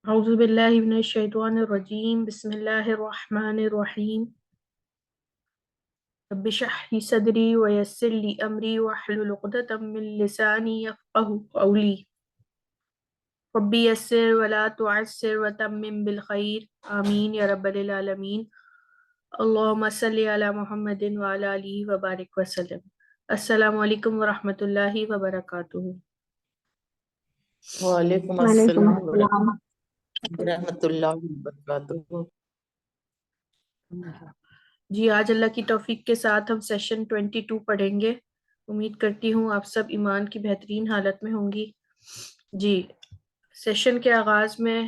اعوذ باللہ من الشیطان الرجیم بسم اللہ الرحمن الرحیم رب اشرح لی صدری ویسر لی امری واحلل عقدۃ من لسانی یفقہوا قولی رب یسر ولا تعسر وتمم بالخیر آمین یا رب العالمین اللہم صلی علی محمد وعلی آلہ وبارک وسلم۔ السلام علیکم ورحمۃ اللہ وبرکاتہ۔ وعلیکم وعلیکم السلام السلام۔ ورحمۃ اللہ وبرکاتہ۔ جی آج اللہ کی توفیق کے ساتھ ہم سیشن 22 پڑھیں گے۔ امید کرتی ہوں آپ سب ایمان کی بہترین حالت میں ہوں گی۔ جی سیشن کے آغاز میں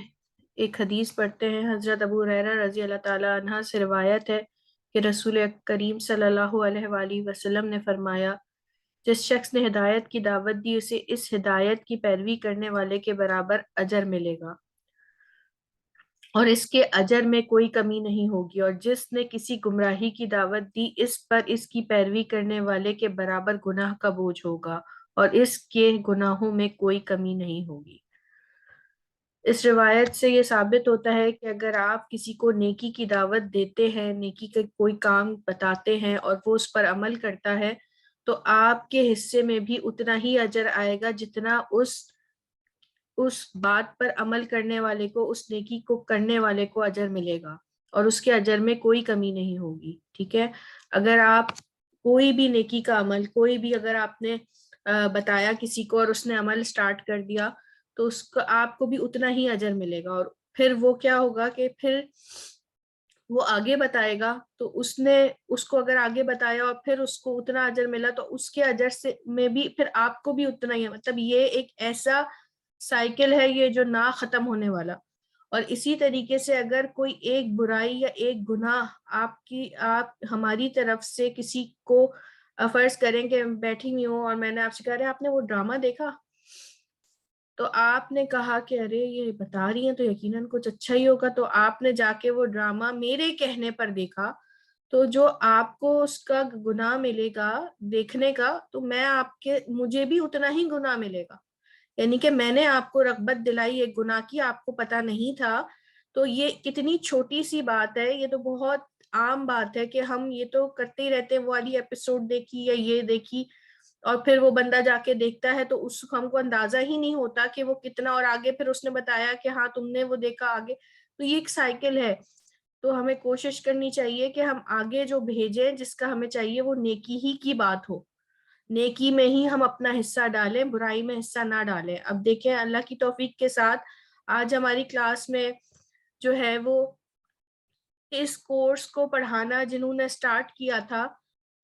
ایک حدیث پڑھتے ہیں۔ حضرت ابو ہریرہ رضی اللہ تعالی عنہ سے روایت ہے کہ رسول کریم صلی اللہ علیہ وآلہ وسلم نے فرمایا، جس شخص نے ہدایت کی دعوت دی اسے اس ہدایت کی پیروی کرنے والے کے برابر اجر ملے گا اور اس کے اجر میں کوئی کمی نہیں ہوگی، اور جس نے کسی گمراہی کی دعوت دی اس پر اس کی پیروی کرنے والے کے برابر گناہ کا بوجھ ہوگا اور اس کے گناہوں میں کوئی کمی نہیں ہوگی۔ اس روایت سے یہ ثابت ہوتا ہے کہ اگر آپ کسی کو نیکی کی دعوت دیتے ہیں، نیکی کا کوئی کام بتاتے ہیں اور وہ اس پر عمل کرتا ہے تو آپ کے حصے میں بھی اتنا ہی اجر آئے گا جتنا اس بات پر عمل کرنے والے کو، اس نیکی کو کرنے والے کو اجر ملے گا، اور اس کے اجر میں کوئی کمی نہیں ہوگی۔ ٹھیک ہے، اگر آپ کوئی بھی نیکی کا عمل، کوئی بھی اگر آپ نے بتایا کسی کو اور اس نے عمل سٹارٹ کر دیا تو اس کو آپ کو بھی اتنا ہی اجر ملے گا، اور پھر وہ کیا ہوگا کہ پھر وہ آگے بتائے گا تو اس نے اس کو اگر آگے بتایا اور پھر اس کو اتنا اجر ملا تو اس کے اجر سے میں بھی پھر آپ کو بھی اتنا ہی ہے۔ مطلب یہ ایک ایسا سائیکل ہے یہ جو نہ ختم ہونے والا۔ اور اسی طریقے سے اگر کوئی ایک برائی یا ایک گناہ آپ ہماری طرف سے کسی کو فرض کریں کہ بیٹھی ہوئی ہوں اور میں نے آپ سے کہا آپ نے وہ ڈرامہ دیکھا، تو آپ نے کہا کہ ارے یہ بتا رہی ہیں تو یقیناً کچھ اچھا ہی ہوگا، تو آپ نے جا کے وہ ڈرامہ میرے کہنے پر دیکھا، تو جو آپ کو اس کا گناہ ملے گا دیکھنے کا، تو مجھے بھی اتنا ہی گناہ ملے گا۔ یعنی کہ میں نے آپ کو رغبت دلائی ایک گناہ کی، آپ کو پتہ نہیں تھا۔ تو یہ کتنی چھوٹی سی بات ہے، یہ تو بہت عام بات ہے کہ ہم یہ تو کرتے ہی رہتے ہیں، وہ والی ایپیسوڈ دیکھی یا یہ دیکھی، اور پھر وہ بندہ جا کے دیکھتا ہے تو اس ہم کو اندازہ ہی نہیں ہوتا کہ وہ کتنا، اور آگے پھر اس نے بتایا کہ ہاں تم نے وہ دیکھا آگے، تو یہ ایک سائیکل ہے۔ تو ہمیں کوشش کرنی چاہیے کہ ہم آگے جو بھیجیں جس کا ہمیں چاہیے وہ نیکی ہی کی بات ہو، نیکی میں ہی ہم اپنا حصہ ڈالیں، برائی میں حصہ نہ ڈالیں۔ اب دیکھیں اللہ کی توفیق کے ساتھ آج ہماری کلاس میں جو ہے وہ اس کورس کو پڑھانا جنہوں نے سٹارٹ کیا تھا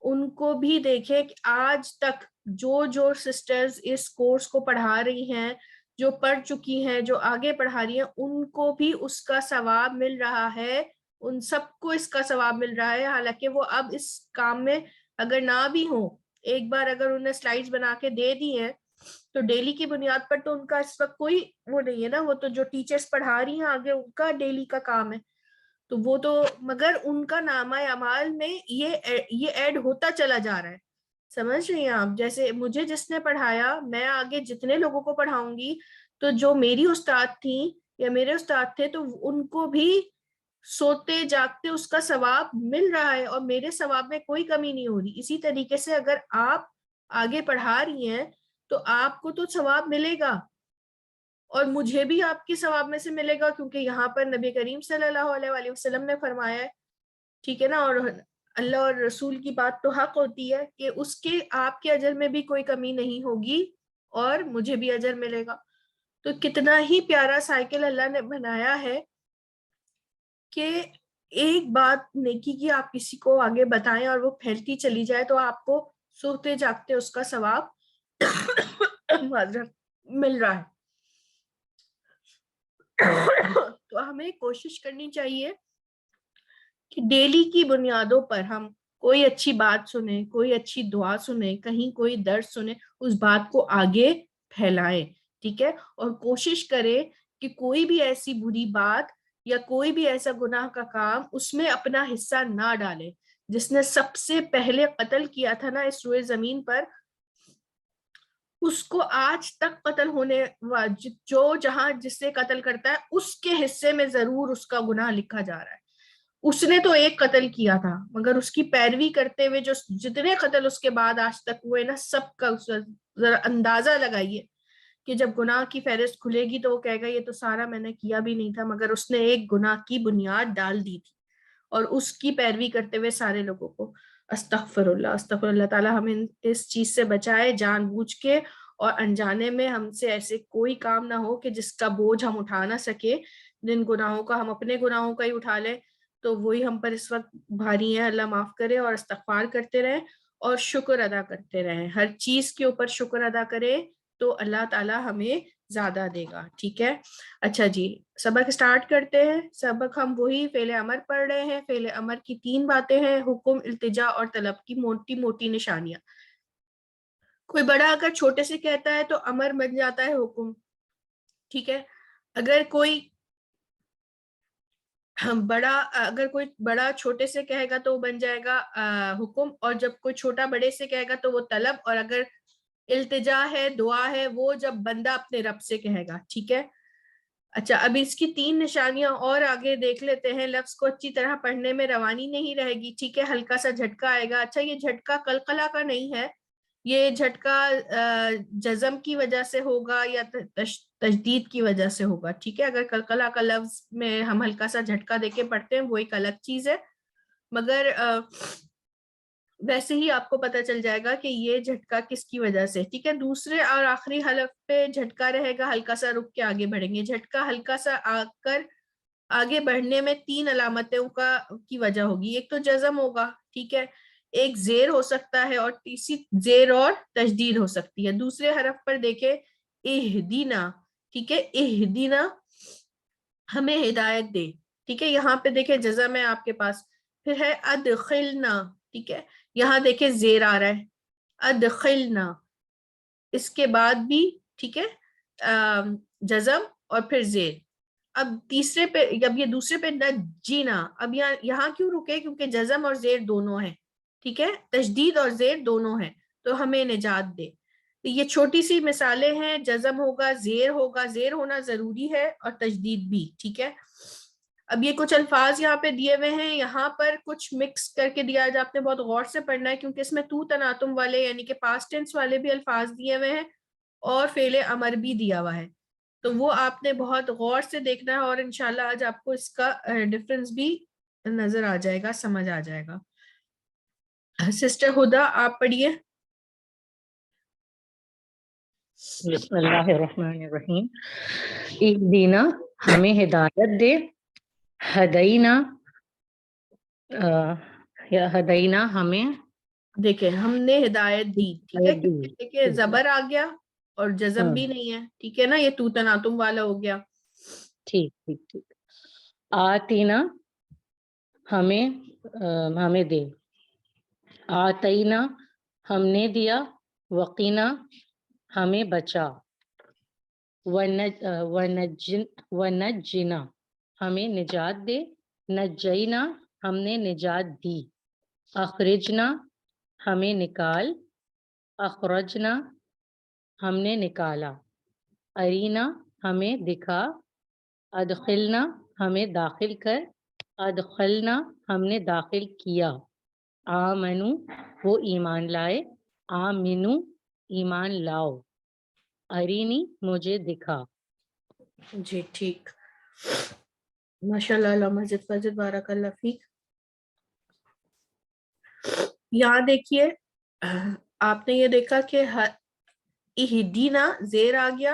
ان کو بھی دیکھیں کہ آج تک جو سسٹرز اس کورس کو پڑھا رہی ہیں، جو پڑھ چکی ہیں، جو آگے پڑھا رہی ہیں، ان کو بھی اس کا ثواب مل رہا ہے، ان سب کو اس کا ثواب مل رہا ہے۔ حالانکہ وہ اب اس کام میں اگر نہ بھی ہوں، ایک بار اگر انہیں سلائیڈز بنا کے دے دی ہیں تو ڈیلی کی بنیاد پر تو ان کا اس وقت کوئی وہ نہیں ہے نا، وہ تو جو ٹیچرز پڑھا رہی ہیں آگے ان کا ڈیلی کا کام ہے، تو وہ تو مگر ان کا نامہ اعمال میں یہ ایڈ ہوتا چلا جا رہا ہے۔ سمجھ رہی ہیں آپ؟ جیسے مجھے جس نے پڑھایا، میں آگے جتنے لوگوں کو پڑھاؤں گی تو جو میری استاد تھیں یا میرے استاد تھے تو ان کو بھی سوتے جاگتے اس کا ثواب مل رہا ہے اور میرے ثواب میں کوئی کمی نہیں ہو رہی۔ اسی طریقے سے اگر آپ آگے پڑھا رہی ہیں تو آپ کو تو ثواب ملے گا اور مجھے بھی آپ کے ثواب میں سے ملے گا، کیونکہ یہاں پر نبی کریم صلی اللہ علیہ وآلہ وسلم نے فرمایا ہے، ٹھیک ہے نا، اور اللہ اور رسول کی بات تو حق ہوتی ہے کہ اس کے آپ کے اجر میں بھی کوئی کمی نہیں ہوگی اور مجھے بھی اجر ملے گا۔ تو کتنا ہی پیارا سائیکل اللہ نے بنایا ہے کہ ایک بات نیکی کی آپ کسی کو آگے بتائیں اور وہ پھیلتی چلی جائے تو آپ کو سوتے جاگتے اس کا ثواب مل رہا ہے۔ تو ہمیں کوشش کرنی چاہیے کہ ڈیلی کی بنیادوں پر ہم کوئی اچھی بات سنیں، کوئی اچھی دعا سنیں، کہیں کوئی درس سنیں، اس بات کو آگے پھیلائیں، ٹھیک ہے، اور کوشش کریں کہ کوئی بھی ایسی بری بات یا کوئی بھی ایسا گناہ کا کام اس میں اپنا حصہ نہ ڈالیں۔ جس نے سب سے پہلے قتل کیا تھا نا اس روئے زمین پر، اس کو آج تک قتل ہونے جو جہاں جس سے قتل کرتا ہے اس کے حصے میں ضرور اس کا گناہ لکھا جا رہا ہے. اس نے تو ایک قتل کیا تھا مگر اس کی پیروی کرتے ہوئے جو جتنے قتل اس کے بعد آج تک ہوئے نا, سب کا ذرا اندازہ لگائیے کہ جب گناہ کی فہرست کھلے گی تو وہ کہے گا یہ تو سارا میں نے کیا بھی نہیں تھا, مگر اس نے ایک گناہ کی بنیاد ڈال دی تھی اور اس کی پیروی کرتے ہوئے سارے لوگوں کو. استغفر اللہ تعالی ہمیں اس چیز سے بچائے جان بوجھ کے اور انجانے میں ہم سے ایسے کوئی کام نہ ہو کہ جس کا بوجھ ہم اٹھا نہ سکے. جن گناہوں کا ہم اپنے گناہوں کا ہی اٹھا لیں تو وہی ہم پر اس وقت بھاری ہیں. اللہ معاف کرے اور استغفار کرتے رہیں اور شکر ادا کرتے رہیں. ہر چیز کے اوپر شکر ادا کرے تو اللہ تعالی ہمیں زیادہ دے گا. ٹھیک ہے, اچھا جی سبق سٹارٹ کرتے ہیں. سبق ہم وہی فعل امر پڑھ رہے ہیں. فعل امر کی 3 باتیں ہیں, حکم, التجا اور طلب کی موٹی موٹی نشانیاں. کوئی بڑا اگر چھوٹے سے کہتا ہے تو امر بن جاتا ہے حکم. ٹھیک ہے, اگر کوئی بڑا چھوٹے سے کہے گا تو وہ بن جائے گا حکم, اور جب کوئی چھوٹا بڑے سے کہے گا تو وہ طلب, اور اگر التجا ہے دعا ہے وہ جب بندہ اپنے رب سے کہے گا. ٹھیک ہے, اچھا اب اس کی 3 نشانیاں اور آگے دیکھ لیتے ہیں. لفظ کو اچھی طرح پڑھنے میں روانی نہیں رہے گی. ٹھیک ہے, ہلکا سا جھٹکا آئے گا. اچھا یہ جھٹکا قلقلہ کا نہیں ہے, یہ جھٹکا جزم کی وجہ سے ہوگا یا تشدید کی وجہ سے ہوگا. ٹھیک ہے, اگر قلقلہ کا لفظ میں ہم ہلکا سا جھٹکا دے کے پڑھتے ہیں وہ ایک الگ چیز ہے, مگر ویسے ہی آپ کو پتہ چل جائے گا کہ یہ جھٹکا کس کی وجہ سے. ٹھیک ہے, دوسرے اور آخری حلف پہ جھٹکا رہے گا, ہلکا سا رک کے آگے بڑھیں گے. جھٹکا ہلکا سا آ کر آگے بڑھنے میں 3 علامتوں کی وجہ ہوگی. ایک تو جزم ہوگا, ٹھیک ہے, ایک زیر ہو سکتا ہے, اور تیسری زیر اور تشدید ہو سکتی ہے. دوسرے حرف پر دیکھیں اہدینا. ٹھیک ہے, اہدینا ہمیں ہدایت دے. ٹھیک ہے, یہاں پہ دیکھیں جزم ہے آپ کے پاس. پھر ہے ادخلنا. ٹھیک ہے, یہاں دیکھیں زیر آ رہا ہے ادخلنا, اس کے بعد بھی ٹھیک ہے جزم اور پھر زیر. اب تیسرے پہ اب یہ دوسرے پہ نجینا. اب یہاں کیوں رکے, کیونکہ جزم اور زیر دونوں ہیں. ٹھیک ہے, تشدید اور زیر دونوں ہیں, تو ہمیں نجات دے. یہ چھوٹی سی مثالیں ہیں. جزم ہوگا, زیر ہوگا, زیر ہونا ضروری ہے اور تشدید بھی. ٹھیک ہے, اب یہ کچھ الفاظ یہاں پہ دیے ہوئے ہیں. یہاں پر کچھ مکس کر کے دیا ہے, آپ نے بہت غور سے پڑھنا ہے کیونکہ اس میں تو تناتم والے یعنی کہ پاسٹ ٹینس والے بھی الفاظ دیے ہوئے ہیں اور فعل امر بھی دیا ہوا ہے, تو وہ آپ نے بہت غور سے دیکھنا ہے اور انشاءاللہ آج آپ کو اس کا ڈفرنس بھی نظر آ جائے گا, سمجھ آ جائے گا. سسٹر ہدا آپ پڑھیے. بسم اللہ الرحمن الرحیم. اہدینا ہمیں ہدایت دے, ہدینا یا ہدینا ہمیں دیکھیں ہم نے ہدایت دی. ٹھیک ہے, دیکھیں زبر آ گیا اور جزم بھی نہیں ہے. ٹھیک ہے نا, یہ تو تناتم والا ہو گیا. ٹھیک ٹھیک ٹھیک. آتینا ہمیں دے, آتینا ہم نے دیا, وقینا ہمیں بچا, ونجنا ہمیں نجات دے, نجینا ہم نے نجات دی, اخرجنا ہمیں نکال, اخرجنا ہم نے نکالا, ارینا ہمیں دکھا, ادخلنا ہمیں داخل کر, ادخلنا ہم نے داخل کیا, آمنو وہ ایمان لائے, آمنو ایمان لاؤ, ارینی مجھے دکھا. جی ٹھیک, ماشاءاللہ, اللہ مسجد فضل بارک اللہ فیک. یہاں دیکھیے آپ نے یہ دیکھا کہ اہدینا زیر آ گیا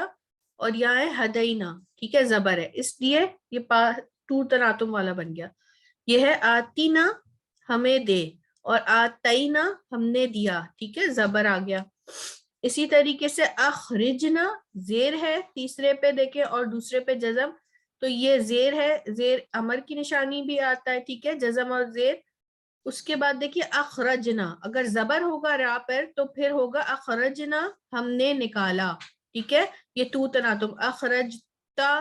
اور یہاں ہے ہدینا. ٹھیک ہے, زبر ہے, اس لیے یہ تو تناتم والا بن گیا. یہ ہے آتینا ہمیں دے, اور آتینا ہم نے دیا. ٹھیک ہے, زبر آ گیا. اسی طریقے سے اخرجنا زیر ہے تیسرے پہ دیکھیں اور دوسرے پہ جزم, تو یہ زیر ہے, زیر امر کی نشانی بھی آتا ہے. ٹھیک ہے, جزم اور زیر. اس کے بعد دیکھیے اخرجنا, اگر زبر ہوگا را پر تو پھر ہوگا اخرجنا ہم نے نکالا. ٹھیک ہے, یہ تو تناتم, اخرجتا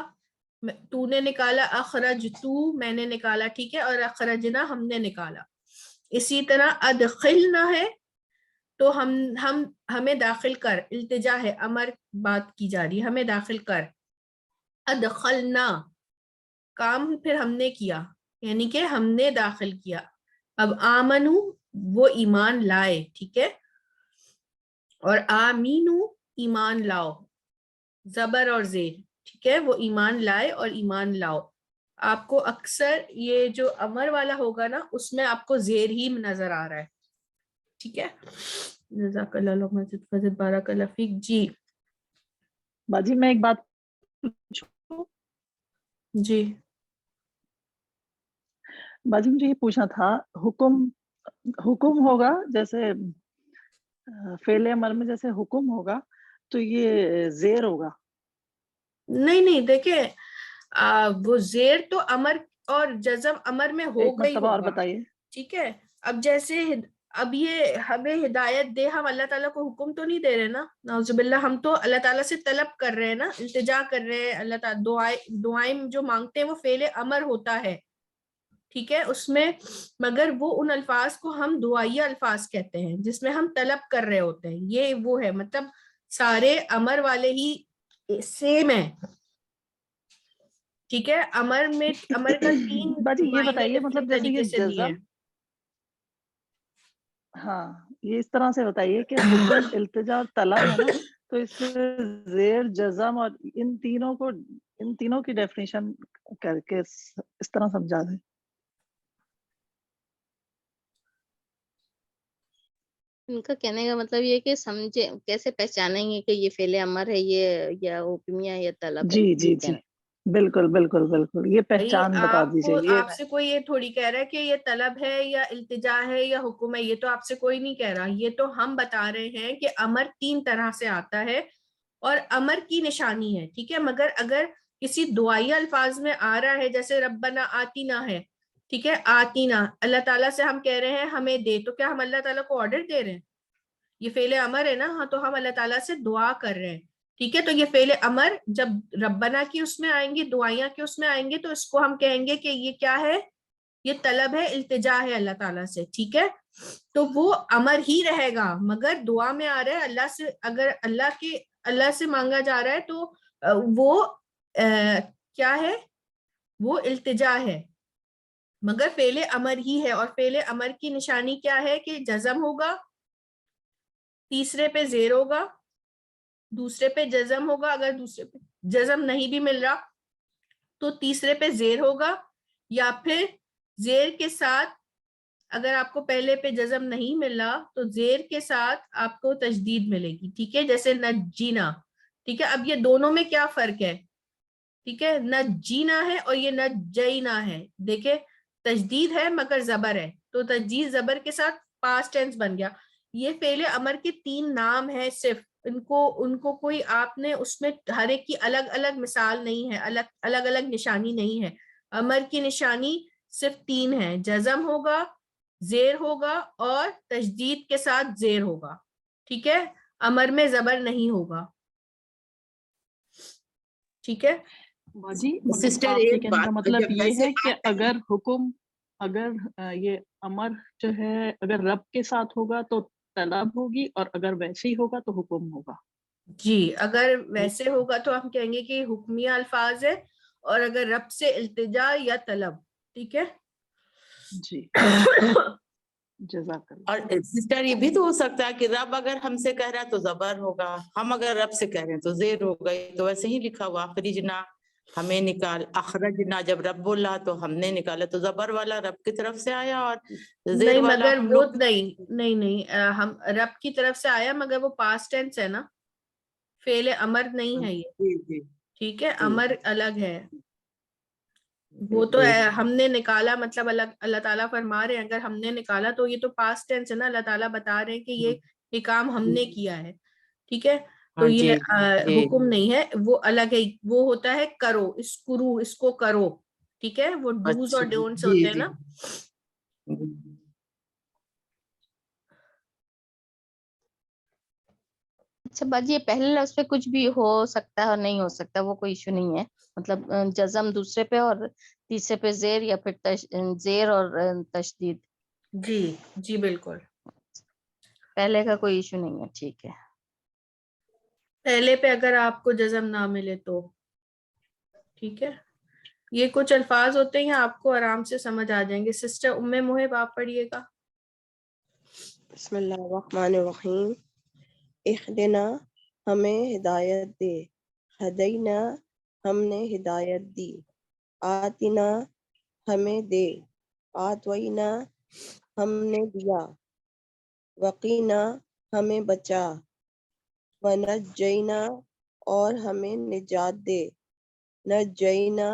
تو نے نکالا, اخرج تو میں نے نکالا. ٹھیک ہے, اور اخرجنا ہم نے نکالا. اسی طرح ادخلنا ہے, تو ہمیں داخل کر، التجا ہے، امر بات کی جا رہی ہے، ہمیں داخل کر. ادخلنا کام پھر ہم نے کیا، یعنی کہ ہم نے داخل کیا. اب آمنو وہ ایمان لائے، ٹھیک ہے، اور آمینو ایمان لاؤ، زبر اور زیر، ٹھیک ہے، وہ ایمان لائے اور ایمان لاؤ. آپ کو اکثر یہ جو امر والا ہوگا نا اس میں آپ کو زیر ہی نظر آ رہا ہے، ٹھیک ہے. جزاک اللہ مسجد فضل بارک اللہ فیک. جی باجی میں ایک بات پوچھوں؟ جی باجی مجھے یہ پوچھنا تھا، حکم ہوگا جیسے فعل امر میں جیسے حکم ہوگا تو یہ زیر ہوگا؟ نہیں دیکھیں وہ زیر تو امر اور جزم امر میں ایک ہوگا ہی مرتبہ اور ہوگا، بتائیے. ٹھیک ہے. اب جیسے اب یہ ہمیں ہدایت دے، ہم اللہ تعالیٰ کو حکم تو نہیں دے رہے نا، نعوذ باللہ، ہم تو اللہ تعالیٰ سے طلب کر رہے ہیں نا، التجا کر رہے ہیں. اللہ تعالیٰ دعائیں جو مانگتے ہیں وہ فعل امر ہوتا ہے، ٹھیک ہے، اس میں، مگر وہ ان الفاظ کو ہم دعائیہ الفاظ کہتے ہیں جس میں ہم طلب کر رہے ہوتے ہیں. یہ وہ ہے، مطلب سارے امر والے ہی سیم ہے، ٹھیک ہے. امر کا 3 باجی یہ معنی بتائیے مطلب ڈفرینٹ جیسے طریقے یہ سے دیے ہیں. جزم، ہاں یہ اس طرح سے بتائیے کہ حکم التجا اور طلب ہے نا، تو اس میں زیر جزم اور ان تینوں کی ڈیفینیشن کر کے اس طرح سمجھا دیں. ان کا کہنے کا مطلب یہ کہ سمجھے کیسے پہچانیں گے کہ یہ فعل امر ہے، یہ یا حکمیہ یا طلب ہے. جی جی جی بالکل بالکل بالکل، یہ پہچان بتا دیجیے. یہ آپ سے کوئی یہ تھوڑی کہہ رہا ہے کہ یہ طلب ہے یا التجا ہے یا حکم ہے، یہ تو آپ سے کوئی نہیں کہہ رہا. یہ تو ہم بتا رہے ہیں کہ امر 3 طرح سے آتا ہے اور امر کی نشانی ہے، ٹھیک ہے. مگر اگر کسی دعائیہ الفاظ میں آ رہا ہے جیسے ربنا آتینا ہے، ٹھیک ہے، آتینا، اللہ تعالیٰ سے ہم کہہ رہے ہیں ہمیں دے، تو کیا ہم اللہ تعالیٰ کو آرڈر دے رہے ہیں؟ یہ فعل امر ہے نا، ہاں، تو ہم اللہ تعالیٰ سے دعا کر رہے ہیں، ٹھیک ہے. تو یہ فعل امر جب ربنا کی اس میں آئیں گے، دعائیاں کی اس میں آئیں گے، تو اس کو ہم کہیں گے کہ یہ کیا ہے، یہ طلب ہے، التجا ہے اللہ تعالیٰ سے، ٹھیک ہے. تو وہ امر ہی رہے گا، مگر دعا میں آ رہا ہے اللہ سے، اگر اللہ سے مانگا جا رہا ہے تو وہ کیا ہے، وہ التجا ہے، مگر فعل امر ہی ہے. اور فعل امر کی نشانی کیا ہے کہ جزم ہوگا، تیسرے پہ زیر ہوگا، دوسرے پہ جزم ہوگا، اگر دوسرے پہ جزم نہیں بھی مل رہا تو تیسرے پہ زیر ہوگا، یا پھر زیر کے ساتھ، اگر آپ کو پہلے پہ جزم نہیں مل رہا تو زیر کے ساتھ آپ کو تشدید ملے گی، ٹھیک ہے، جیسے نجینا، ٹھیک ہے. اب یہ دونوں میں کیا فرق ہے، ٹھیک ہے، نجینا ہے اور یہ نجینا ہے. دیکھیں تشدید ہے مگر زبر ہے، تو تشدید زبر کے ساتھ پاسٹ ٹینس بن گیا. یہ فعل امر کے 3 نام ہیں صرف، ان کو کوئی آپ نے اس میں ہر ایک کی الگ الگ مثال نہیں ہے، الگ الگ نشانی نہیں ہے. امر کی نشانی صرف 3 ہے، جزم ہوگا، زیر ہوگا اور تشدید کے ساتھ زیر ہوگا، ٹھیک ہے. امر میں زبر نہیں ہوگا، ٹھیک ہے. جی سسٹر آپ کے ایک کہنے کا بات، مطلب جب یہ ویسے ہے کہ اگر یہ امر جو ہے اگر رب کے ساتھ ہوگا تو طلب ہوگی، اور اگر ویسے ہی ہوگا تو حکم ہوگا. جی اگر ویسے ہوگا تو ہم کہیں گے کہ حکمیہ الفاظ ہے، اور اگر رب سے التجا یا طلب، ٹھیک ہے. جی جزاک اللہ. اور سسٹر یہ بھی تو ہو سکتا ہے کہ رب اگر ہم سے کہہ رہا ہے تو زبر ہوگا، ہم اگر رب سے کہہ رہے ہیں تو زیر ہوگا. تو ویسے ہی لکھا ہوا اخرجنا، ہمیں نکال، اخرجنا جب رب بولا تو ہم نے نکالا، تو زبر والا رب کی طرف سے آیا اور زیر نہیں، والا مگر ہم وہ لوگ. نہیں ہم رب کی طرف سے آیا، مگر وہ پاسٹ ٹینس ہے نا، فعل امر نہیں ہے یہ، جی جی ٹھیک ہے. جی. امر الگ ہے، وہ تو ہم نے نکالا، مطلب اللہ تعالیٰ فرما رہے ہیں اگر ہم نے نکالا تو یہ تو پاسٹ ٹینس ہے نا، اللہ تعالیٰ بتا رہے ہیں کہ یہ کام ہم نے کیا ہے، ٹھیک ہے. تو یہ حکم نہیں ہے، وہ الگ ہے، وہ ہوتا ہے کرو، اس کو کرو، ٹھیک ہے. وہ ڈوز اور ڈونٹس ہوتے ہیں نا. اچھا باجی، یہ پہلے لفظ پہ کچھ بھی ہو سکتا ہے اور نہیں ہو سکتا، وہ کوئی ایشو نہیں ہے، مطلب جزم دوسرے پہ اور تیسرے پہ زیر، یا پھر زیر اور تشدید. جی بالکل. پہلے کا کوئی ایشو نہیں ہے. ٹھیک ہے. پہلے پہ اگر آپ کو جزم نہ ملے تو ٹھیک ہے. یہ کچھ الفاظ ہوتے ہیں آپ کو آرام سے سمجھ آ جائیں گے. سسٹر ام محب آپ پڑھیے گا. بسم اللہ الرحمن الرحیم. اہدنا ہمیں ہدایت دے، ہدینا ہم نے ہدایت دی، آتنا ہمیں دے، آتوینا ہم نے دیا، وقینا ہمیں بچا، ونجینا اور ہمیں نجات دے، نجینا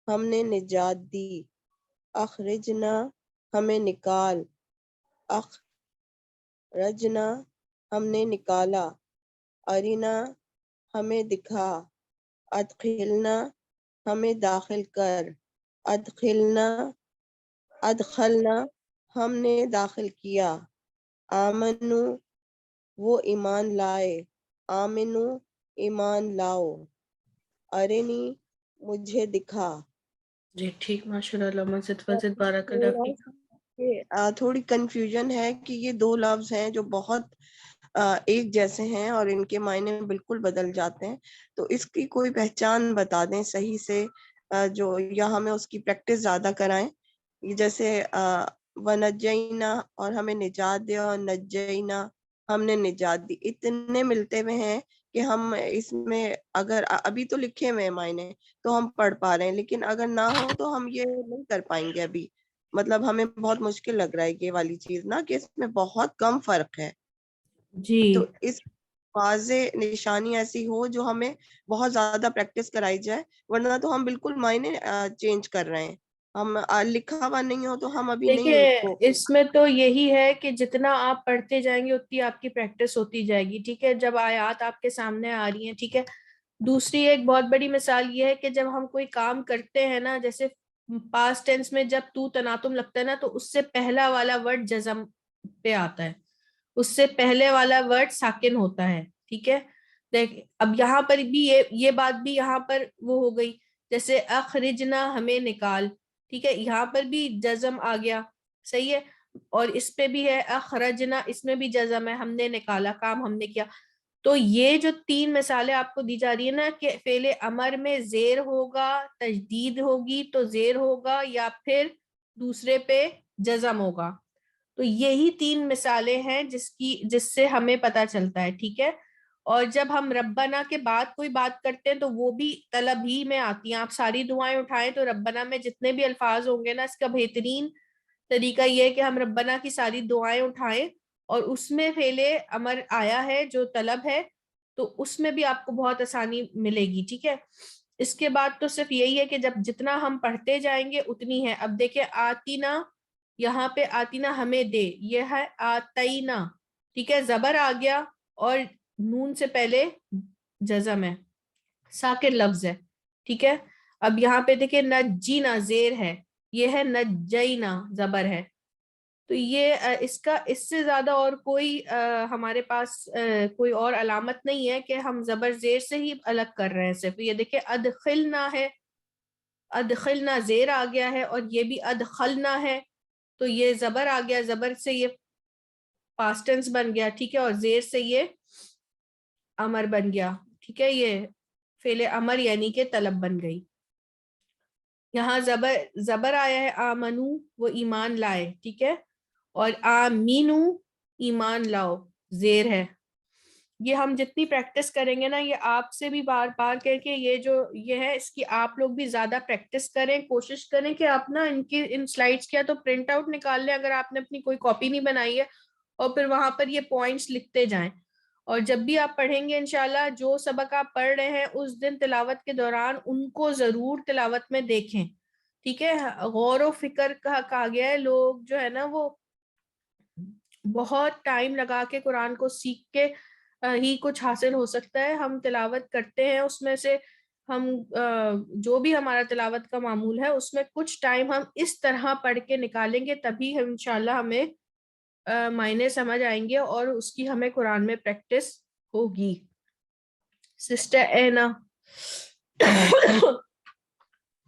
ہم نے نجات دی، اخرجنا ہمیں نکال، اخرجنا ہم نے نکالا، ارینا ہمیں دکھا، ادخلنا ہمیں داخل کر، ادخلنا ہم نے داخل کیا، آمنو وہ ایمان لائے، آمنو ایمان لاؤ، ارنی مجھے دکھا. جی ٹھیک، ماشاء اللہ. مسجد فضل بارک اللہ فیک. تھوڑی کنفیوژن ہے کہ یہ دو لفظ ہیں جو بہت ایک جیسے ہیں اور ان کے معنی بالکل بدل جاتے ہیں، تو اس کی کوئی پہچان بتا دیں صحیح سے، جو یا ہمیں اس کی پریکٹس زیادہ کرائیں. جیسے ونجینا اور ہمیں نجات دے، اور نجینا ہم نے نجات دی، اتنے ملتے ہوئے ہیں کہ ہم اس میں اگر ابھی تو لکھے ہوئے ہیں معنی تو ہم پڑھ پا رہے ہیں، لیکن اگر نہ ہو تو ہم یہ نہیں کر پائیں گے ابھی. مطلب ہمیں بہت مشکل لگ رہا ہے یہ والی چیز نا، کہ اس میں بہت کم فرق ہے. جی تو اس واضح نشانی ایسی ہو جو ہمیں بہت زیادہ پریکٹس کرائی جائے، ورنہ تو ہم بالکل معنی چینج کر رہے ہیں. ہم لکھا ہوا نہیں ہو تو ہم ابھی نہیں دیکھیں اس کو. اس میں تو یہی ہے کہ جتنا آپ پڑھتے جائیں گے اتنی آپ کی پریکٹس ہوتی جائے گی. ٹھیک ہے، جب آیات آپ کے سامنے آ رہی ہیں. ٹھیک ہے. دوسری ایک بہت بڑی مثال یہ ہے کہ جب ہم کوئی کام کرتے ہیں نا، جیسے پاسٹ ٹینس میں جب تو تناتم لگتا ہے نا، تو اس سے پہلا والا ورڈ جزم پہ آتا ہے، اس سے پہلے والا ورڈ ساکن ہوتا ہے. ٹھیک ہے. دیکھ اب یہاں پر بھی یہ بات بھی یہاں پر وہ ہو گئی، جیسے اخرجنا ہمیں نکال. ٹھیک ہے، یہاں پر بھی جزم آ گیا. صحیح ہے. اور اس پہ بھی ہے اخرجنا، اس میں بھی جزم ہے، ہم نے نکالا، کام ہم نے کیا. تو یہ جو تین مثالیں آپ کو دی جا رہی ہے نا، کہ فعل امر میں زیر ہوگا، تجدید ہوگی تو زیر ہوگا، یا پھر دوسرے پہ جزم ہوگا. تو یہی تین مثالیں ہیں جس سے ہمیں پتہ چلتا ہے. ٹھیک ہے. اور جب ہم ربنا کے بعد کوئی بات کرتے ہیں تو وہ بھی طلب ہی میں آتی ہیں. آپ ساری دعائیں اٹھائیں تو ربنا میں جتنے بھی الفاظ ہوں گے نا، اس کا بہترین طریقہ یہ ہے کہ ہم ربنا کی ساری دعائیں اٹھائیں اور اس میں فعل امر آیا ہے جو طلب ہے، تو اس میں بھی آپ کو بہت آسانی ملے گی. ٹھیک ہے. اس کے بعد تو صرف یہی ہے کہ جب جتنا ہم پڑھتے جائیں گے اتنی ہے. اب دیکھیں آتینا، یہاں پہ آتینا ہمیں دے، یہ ہے آتینا. ٹھیک ہے. زبر آ گیا اور نون سے پہلے جزم ہے، ساکن لفظ ہے. ٹھیک ہے. اب یہاں پہ دیکھیں نجینا زیر ہے، یہ ہے نجینا زبر ہے. تو یہ اس سے زیادہ اور کوئی ہمارے پاس کوئی اور علامت نہیں ہے کہ ہم زبر زیر سے ہی الگ کر رہے ہیں. صرف یہ دیکھیں ادخلنا ہے، ادخلنا زیر آ گیا ہے، اور یہ بھی ادخلنا ہے، تو یہ زبر آ گیا، زبر سے یہ پاسٹ ٹینس بن گیا. ٹھیک ہے. اور زیر سے یہ امر بن گیا. ٹھیک ہے. یہ فعل امر یعنی کہ طلب بن گئی. یہاں زبر آیا ہے آمنو، وہ ایمان لائے. ٹھیک ہے. اور آمینو ایمان لاؤ زیر ہے. یہ ہم جتنی پریکٹس کریں گے نا، یہ آپ سے بھی بار بار کر کے یہ ہے، اس کی آپ لوگ بھی زیادہ پریکٹس کریں. کوشش کریں کہ آپ نا ان سلائیڈز کیا تو پرنٹ آؤٹ نکال لیں اگر آپ نے اپنی کوئی کاپی نہیں بنائی ہے، اور پھر وہاں پر یہ پوائنٹس لکھتے جائیں. اور جب بھی آپ پڑھیں گے انشاءاللہ جو سبق آپ پڑھ رہے ہیں اس دن تلاوت کے دوران ان کو ضرور تلاوت میں دیکھیں. ٹھیک ہے. غور و فکر کہا گیا ہے. لوگ جو ہے نا وہ بہت ٹائم لگا کے قرآن کو سیکھ کے ہی کچھ حاصل ہو سکتا ہے. ہم تلاوت کرتے ہیں، اس میں سے ہم جو بھی ہمارا تلاوت کا معمول ہے اس میں کچھ ٹائم ہم اس طرح پڑھ کے نکالیں گے، تبھی انشاءاللہ ہمیں معنی سمجھ آئیں گے اور اس کی ہمیں قرآن میں پریکٹس ہوگی. سسٹر اینا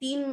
3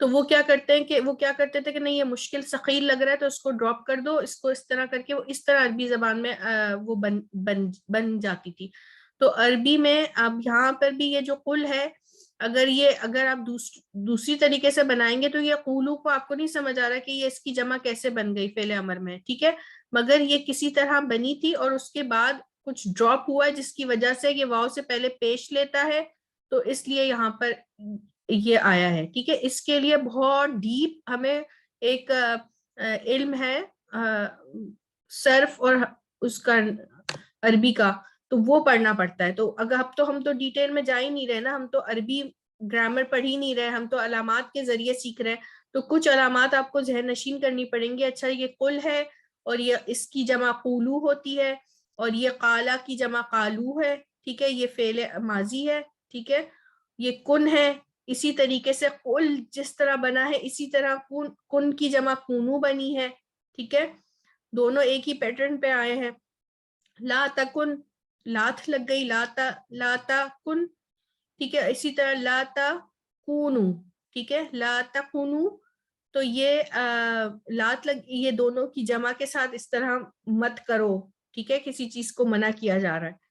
تو وہ کیا کرتے تھے کہ نہیں یہ مشکل ثقیل لگ رہا ہے تو اس کو ڈراپ کر دو, اس کو اس طرح کر کے وہ اس طرح عربی زبان میں وہ بن جاتی تھی. تو عربی میں اب یہاں پر بھی یہ جو قل ہے, اگر آپ دوسری طریقے سے بنائیں گے تو یہ قولو کو آپ کو نہیں سمجھ آ رہا کہ یہ اس کی جمع کیسے بن گئی فعل امر میں, ٹھیک ہے, مگر یہ کسی طرح بنی تھی اور اس کے بعد کچھ ڈراپ ہوا ہے جس کی وجہ سے یہ واو سے پہلے پیش لیتا ہے, تو اس لیے یہاں پر یہ آیا ہے, ٹھیک ہے. اس کے لیے بہت ڈیپ ہمیں ایک علم ہے صرف اور اس کا عربی کا, تو وہ پڑھنا پڑتا ہے. تو اگر اب تو ہم تو ڈیٹیل میں جا ہی نہیں رہے نا, ہم تو عربی گرامر پڑھ ہی نہیں رہے, ہم تو علامات کے ذریعے سیکھ رہے ہیں. تو کچھ علامات آپ کو ذہن نشین کرنی پڑیں گی. اچھا یہ قل ہے اور یہ اس کی جمع قولو ہوتی ہے, اور یہ قالا کی جمع قالو ہے, ٹھیک ہے, یہ فعل ماضی ہے, ٹھیک ہے, یہ کن ہے. اسی طریقے سے قل جس طرح بنا ہے اسی طرح کن کی جمع کونو بنی ہے, ٹھیک ہے, دونوں ایک ہی پیٹرن پہ آئے ہیں. لا تکن, لات لگ گئی, لا تکن, ٹھیک ہے, اسی طرح لا تکونو, ٹھیک ہے, لا تکونو, تو یہ لات یہ دونوں کی جمع کے ساتھ اس طرح مت کرو, ٹھیک ہے, کسی چیز کو منع کیا جا رہا ہے.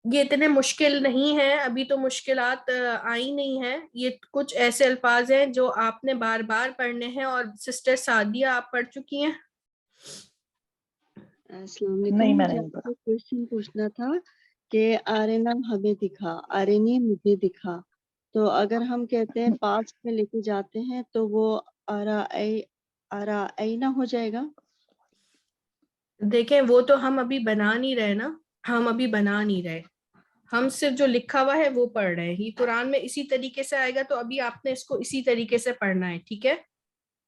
یہ اتنے مشکل نہیں ہے, ابھی تو مشکلات آئی نہیں ہیں, یہ کچھ ایسے الفاظ ہیں جو آپ نے بار بار پڑھنے ہیں, اور سسٹر سعدیہ آپ پڑھ چکی ہیں. السلام نہیں علیکم, میں مجھے نہیں آپ پڑھا. کو کوشچن پوچھنا تھا کہ آرینا ہمیں دکھا, آرینی مجھے دکھا, تو اگر ہم کہتے ہیں پاسٹ میں لے کے جاتے ہیں تو وہ آرائینا ہو جائے گا. دیکھیں وہ تو ہم ابھی بنا نہیں رہے نا, ہم ابھی بنا نہیں رہے, ہم صرف جو لکھا ہوا ہے وہ پڑھ رہے ہیں. یہ قرآن میں اسی طریقے سے آئے گا, تو ابھی آپ نے اس کو اسی طریقے سے پڑھنا ہے, ٹھیک ہے.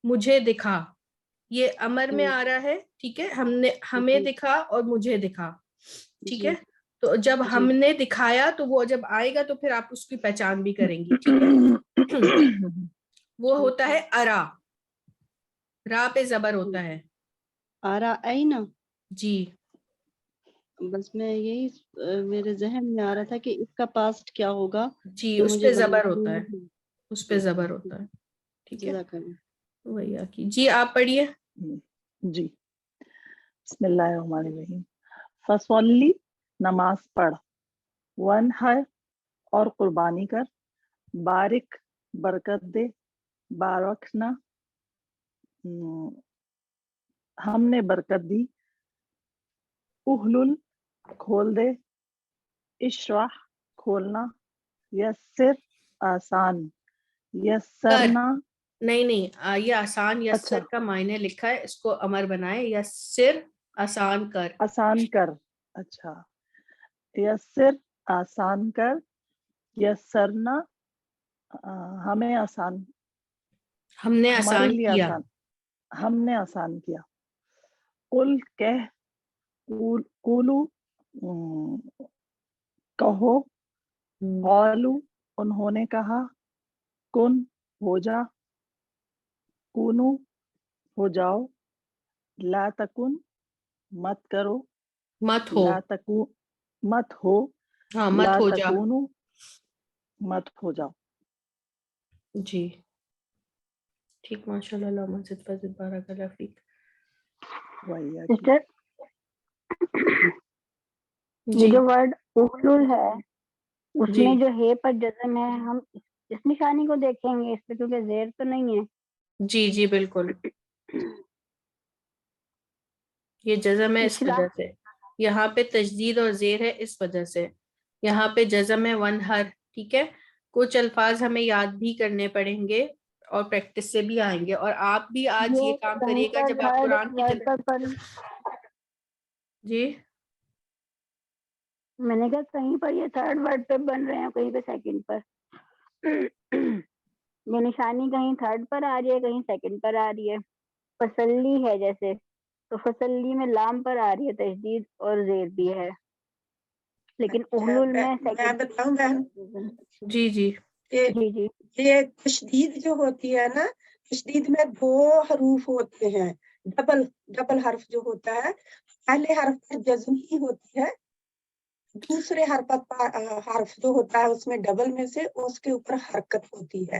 مجھے دکھا, یہ امر میں آ رہا ہے, ٹھیک ہے, ہمیں دکھا اور مجھے دکھا, ٹھیک ہے. تو جب ہم نے دکھایا تو وہ جب آئے گا تو پھر آپ اس کی پہچان بھی کریں گی, ٹھیک ہے. وہ ہوتا ہے ارا, را پہ زبر ہوتا ہے. آرائینا, جی بس میں یہی میرے ذہن میں آ رہا تھا کہ اس کا پاسٹ کیا ہوگا. جی, جو اس مجھے پہ زبر ہوتا ہے, اس پہ زبر ہوتا ہے, ٹھیک ہے. جزاک اللہ. وہی کی جی آپ پڑھیے. جی بسم اللہ الرحمن الرحیم. فصلی, نماز پڑھ, ونحر, اور قربانی کر, بارک, برکت دے, بارکنا, ہم نے برکت دی, احلل, کھول دے, اشرح, کھولنا, یسر, آسان, یسرنا, نہیں یہ آسان یسر کا معنی لکھا ہے, اس کو امر بنائے, یسر آسان کر, آسان کر, اچھا, یسر آسان کر, یسرنا ہمیں آسان, ہم نے ہمارے آسان لیے کیا, آسان, ہم نے آسان کیا. قل, کہہ, قولو, کہو, قالو, انہوں نے کہا, کن, ہو جا, کونو, ہو جاؤ, لا تکن, مت کرو, مت ہو, لا تکون, مت ہو, ہاں لا مت ہو جا, تکونو, مت ہو جاؤ. جی ٹھیک, ماشاء اللہ, اللہم زد فزد بارک اللہ فیک. سسٹر یہ جو ورڈ احلل ہے اس میں جو ہے پر جزم ہے, ہم اس نشانی کو دیکھیں گے, اس پہ کیونکہ زیر تو نہیں ہے. جی جی بالکل, یہ جزم ہے اس وجہ سے, یہاں پہ تجدید اور زیر ہے اس وجہ سے, یہاں پہ جزم ہے ونحر, ٹھیک ہے. کچھ الفاظ ہمیں یاد بھی کرنے پڑیں گے اور پریکٹس سے بھی آئیں گے, اور آپ بھی آج یہ کام کریے گا جب آپ قرآن کی جی میں نے کہا کہیں پر یہ تھرڈ ورڈ پہ بن رہے ہیں, کہیں پہ سیکنڈ پر, یہ نشانی کہیں تھرڈ پر آ رہی ہے, کہیں سیکنڈ پر آ رہی ہے. فصلی ہے جیسے, تو فصلی میں لام پر آ رہی ہے تشدید اور زیر بھی ہے, لیکن احلل میں میں بتاؤں بہن, جی جی جی یہ تشدید جو ہوتی ہے نا, تشدید میں 2 حروف ہوتے ہیں, ڈبل حرف جو ہوتا ہے, پہلے حرف پر جزم ہی ہوتی ہے, دوسرے حرف جو ہوتا ہے اس میں ڈبل میں سے اس کے اوپر حرکت ہوتی ہے.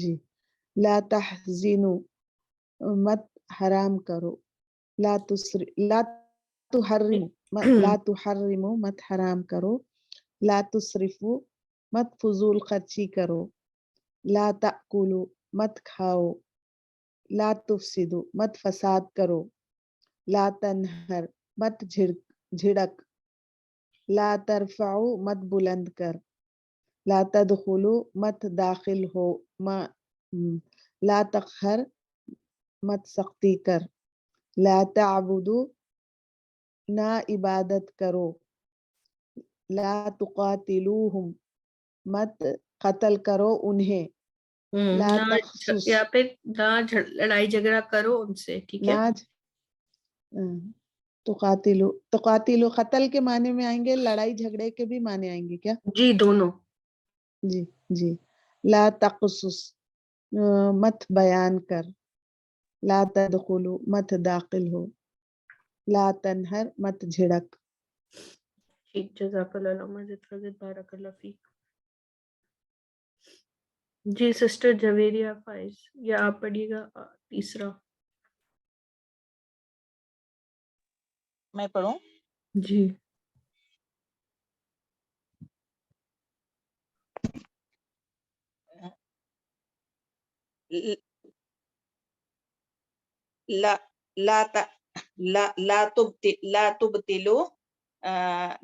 جی لا تحزنو مت حرام کرو، لا تحرمو مت حرام کرو، لا تسرفو مت فضول خرچی کرو، لا تأکلو مت کھاؤ، لا تفسدو مت فساد کرو، لا تنہر مت جھڑک، لا ترفعو مت بلند کر، لا تدخلو مت داخل ہو، لا تقہر مت سختی کر، لا تعبدو نہ عبادت کرو، لا تقاتلوہم مت قتل کرو انہیں، لا تخصص یا پھر نہ لڑائی جھگڑا کرو ان سے، ٹھیک ہے. تقاتلو قتل کے معنی میں آئیں گے، لڑائی جھگڑے کے بھی معنی آئیں گے کیا؟ جی دونوں. جی لا تقصص مت بیان کر، لا تدخلو مت داخل ہو، لا تنہر مت جھڑک. ٹھیک، جزاک اللہ مزید فضل، بارک اللہ فیک. جی سسٹر جویریہ فائز، یا آپ پڑھیے گا تیسرا. میں پڑھوں؟ جی. لا تبتلو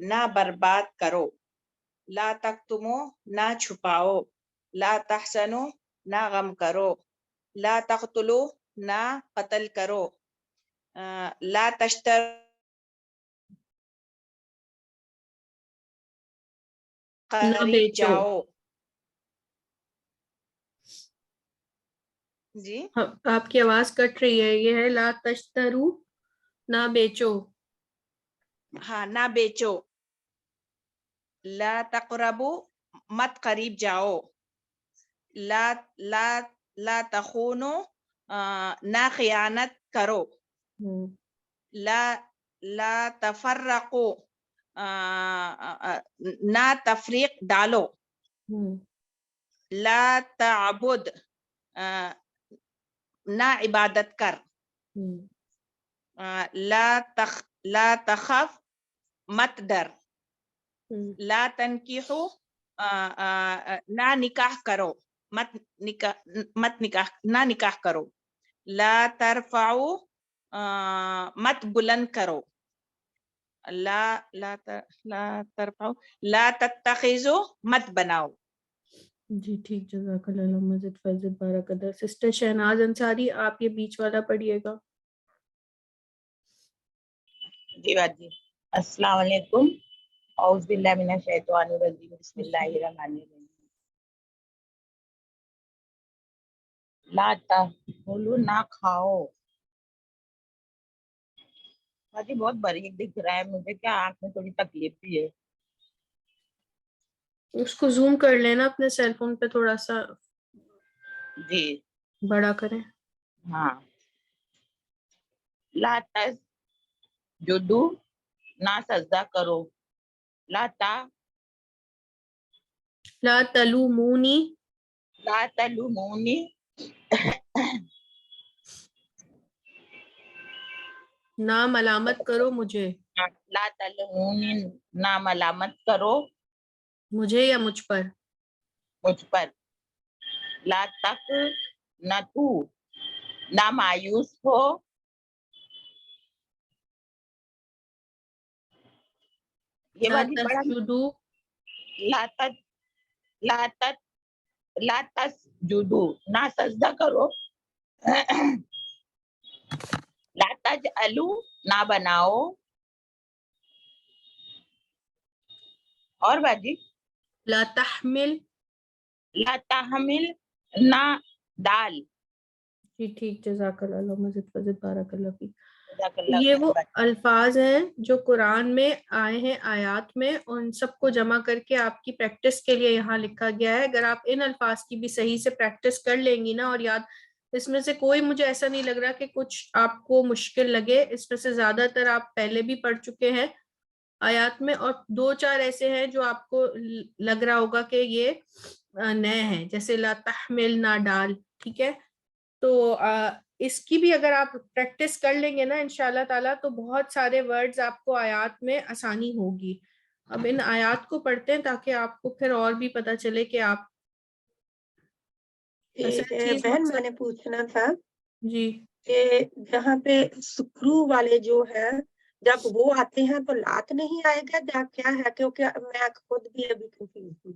نہ برباد کرو، لا تکتمو نہ چھپاؤ، لا تحسنو نہ غم کرو، لا تقتلو نہ قتل کرو، لا تشتر نہ قریب بیچو. جاؤ. جی آپ کی آواز کٹ رہی ہے، یہ ہے لا تشترو نہ بیچو. ہاں نہ بیچو، لا تقربو مت قریب جاؤ، لا تخونو نہ خیانت کرو، لا تفرقو نہ تفریق ڈالو، لا تعبد نہ عبادت کر، لا تخف مت ڈر، لا تنکیحو نہ نکاح کرو، نہ نکاح کرو، لا ترفعو مت بلند کرو، لا ترفعو لا تتخذو مت بناؤ. جی ٹھیک، جزاک اللہ مزید فضل، بارک اللہ. سسٹر شہناز انصاری، آپ یہ بیچ والا پڑھیے گا. جی بات جی. السلام علیکم، اعوذ باللہ من الشیطان الرجیم، بسم اللہ الرحمن الرحیم. لا تاکلو نہ کھاؤ. باجی بہت باریک دکھ رہا ہے مجھے، کیا آنکھ میں تھوڑی تکلیف بھی ہے. اس کو زوم کر لینا اپنے سیل فون پہ تھوڑا سا، جی بڑا کریں. ہاں. لا تسجدو نہ سجدہ کرو، لا تلومونی نہ ملامت کرو مجھے، لا تلومونی نہ ملامت کرو مجھے یا مجھ پر، مجھ پر، لا تقنطو نہ مایوس ہو، یہ لا بات بڑا، تسجدو لا تسجدو نہ سجدہ کرو، لا تجعلو نہ بناؤ، اور باجی لا تحمل نہ ڈال. جی ٹھیک، جزاک اللہ مزید فضل، بارک اللہ فیک. جزاک اللہ یہ خیر وہ باجی. الفاظ ہیں جو قرآن میں آئے ہیں آیات میں، اور ان سب کو جمع کر کے آپ کی پریکٹس کے لیے یہاں لکھا گیا ہے. اگر آپ ان الفاظ کی بھی صحیح سے پریکٹس کر لیں گی نا، اور یاد، اس میں سے کوئی مجھے ایسا نہیں لگ رہا کہ کچھ آپ کو مشکل لگے. اس میں سے زیادہ تر آپ پہلے بھی پڑھ چکے ہیں آیات میں، اور 2-4 ایسے ہیں جو آپ کو لگ رہا ہوگا کہ یہ نئے ہیں, جیسے لا تحمل نہ ڈال, ٹھیک ہے. تو اس کی بھی اگر آپ پریکٹس کر لیں گے نا انشاءاللہ تعالیٰ, تو بہت سارے ورڈز آپ کو آیات میں آسانی ہوگی. اب ان آیات کو پڑھتے ہیں تاکہ آپ کو پھر اور بھی پتہ چلے کہ آپ بہن میں نے پوچھنا تھا جی کہ جہاں پہ سکرو والے جو ہے جب وہ آتے ہیں تو لات نہیں آئے گا یا کیا ہے, کیونکہ میں خود بھی ابھی کنفیوز ہوں.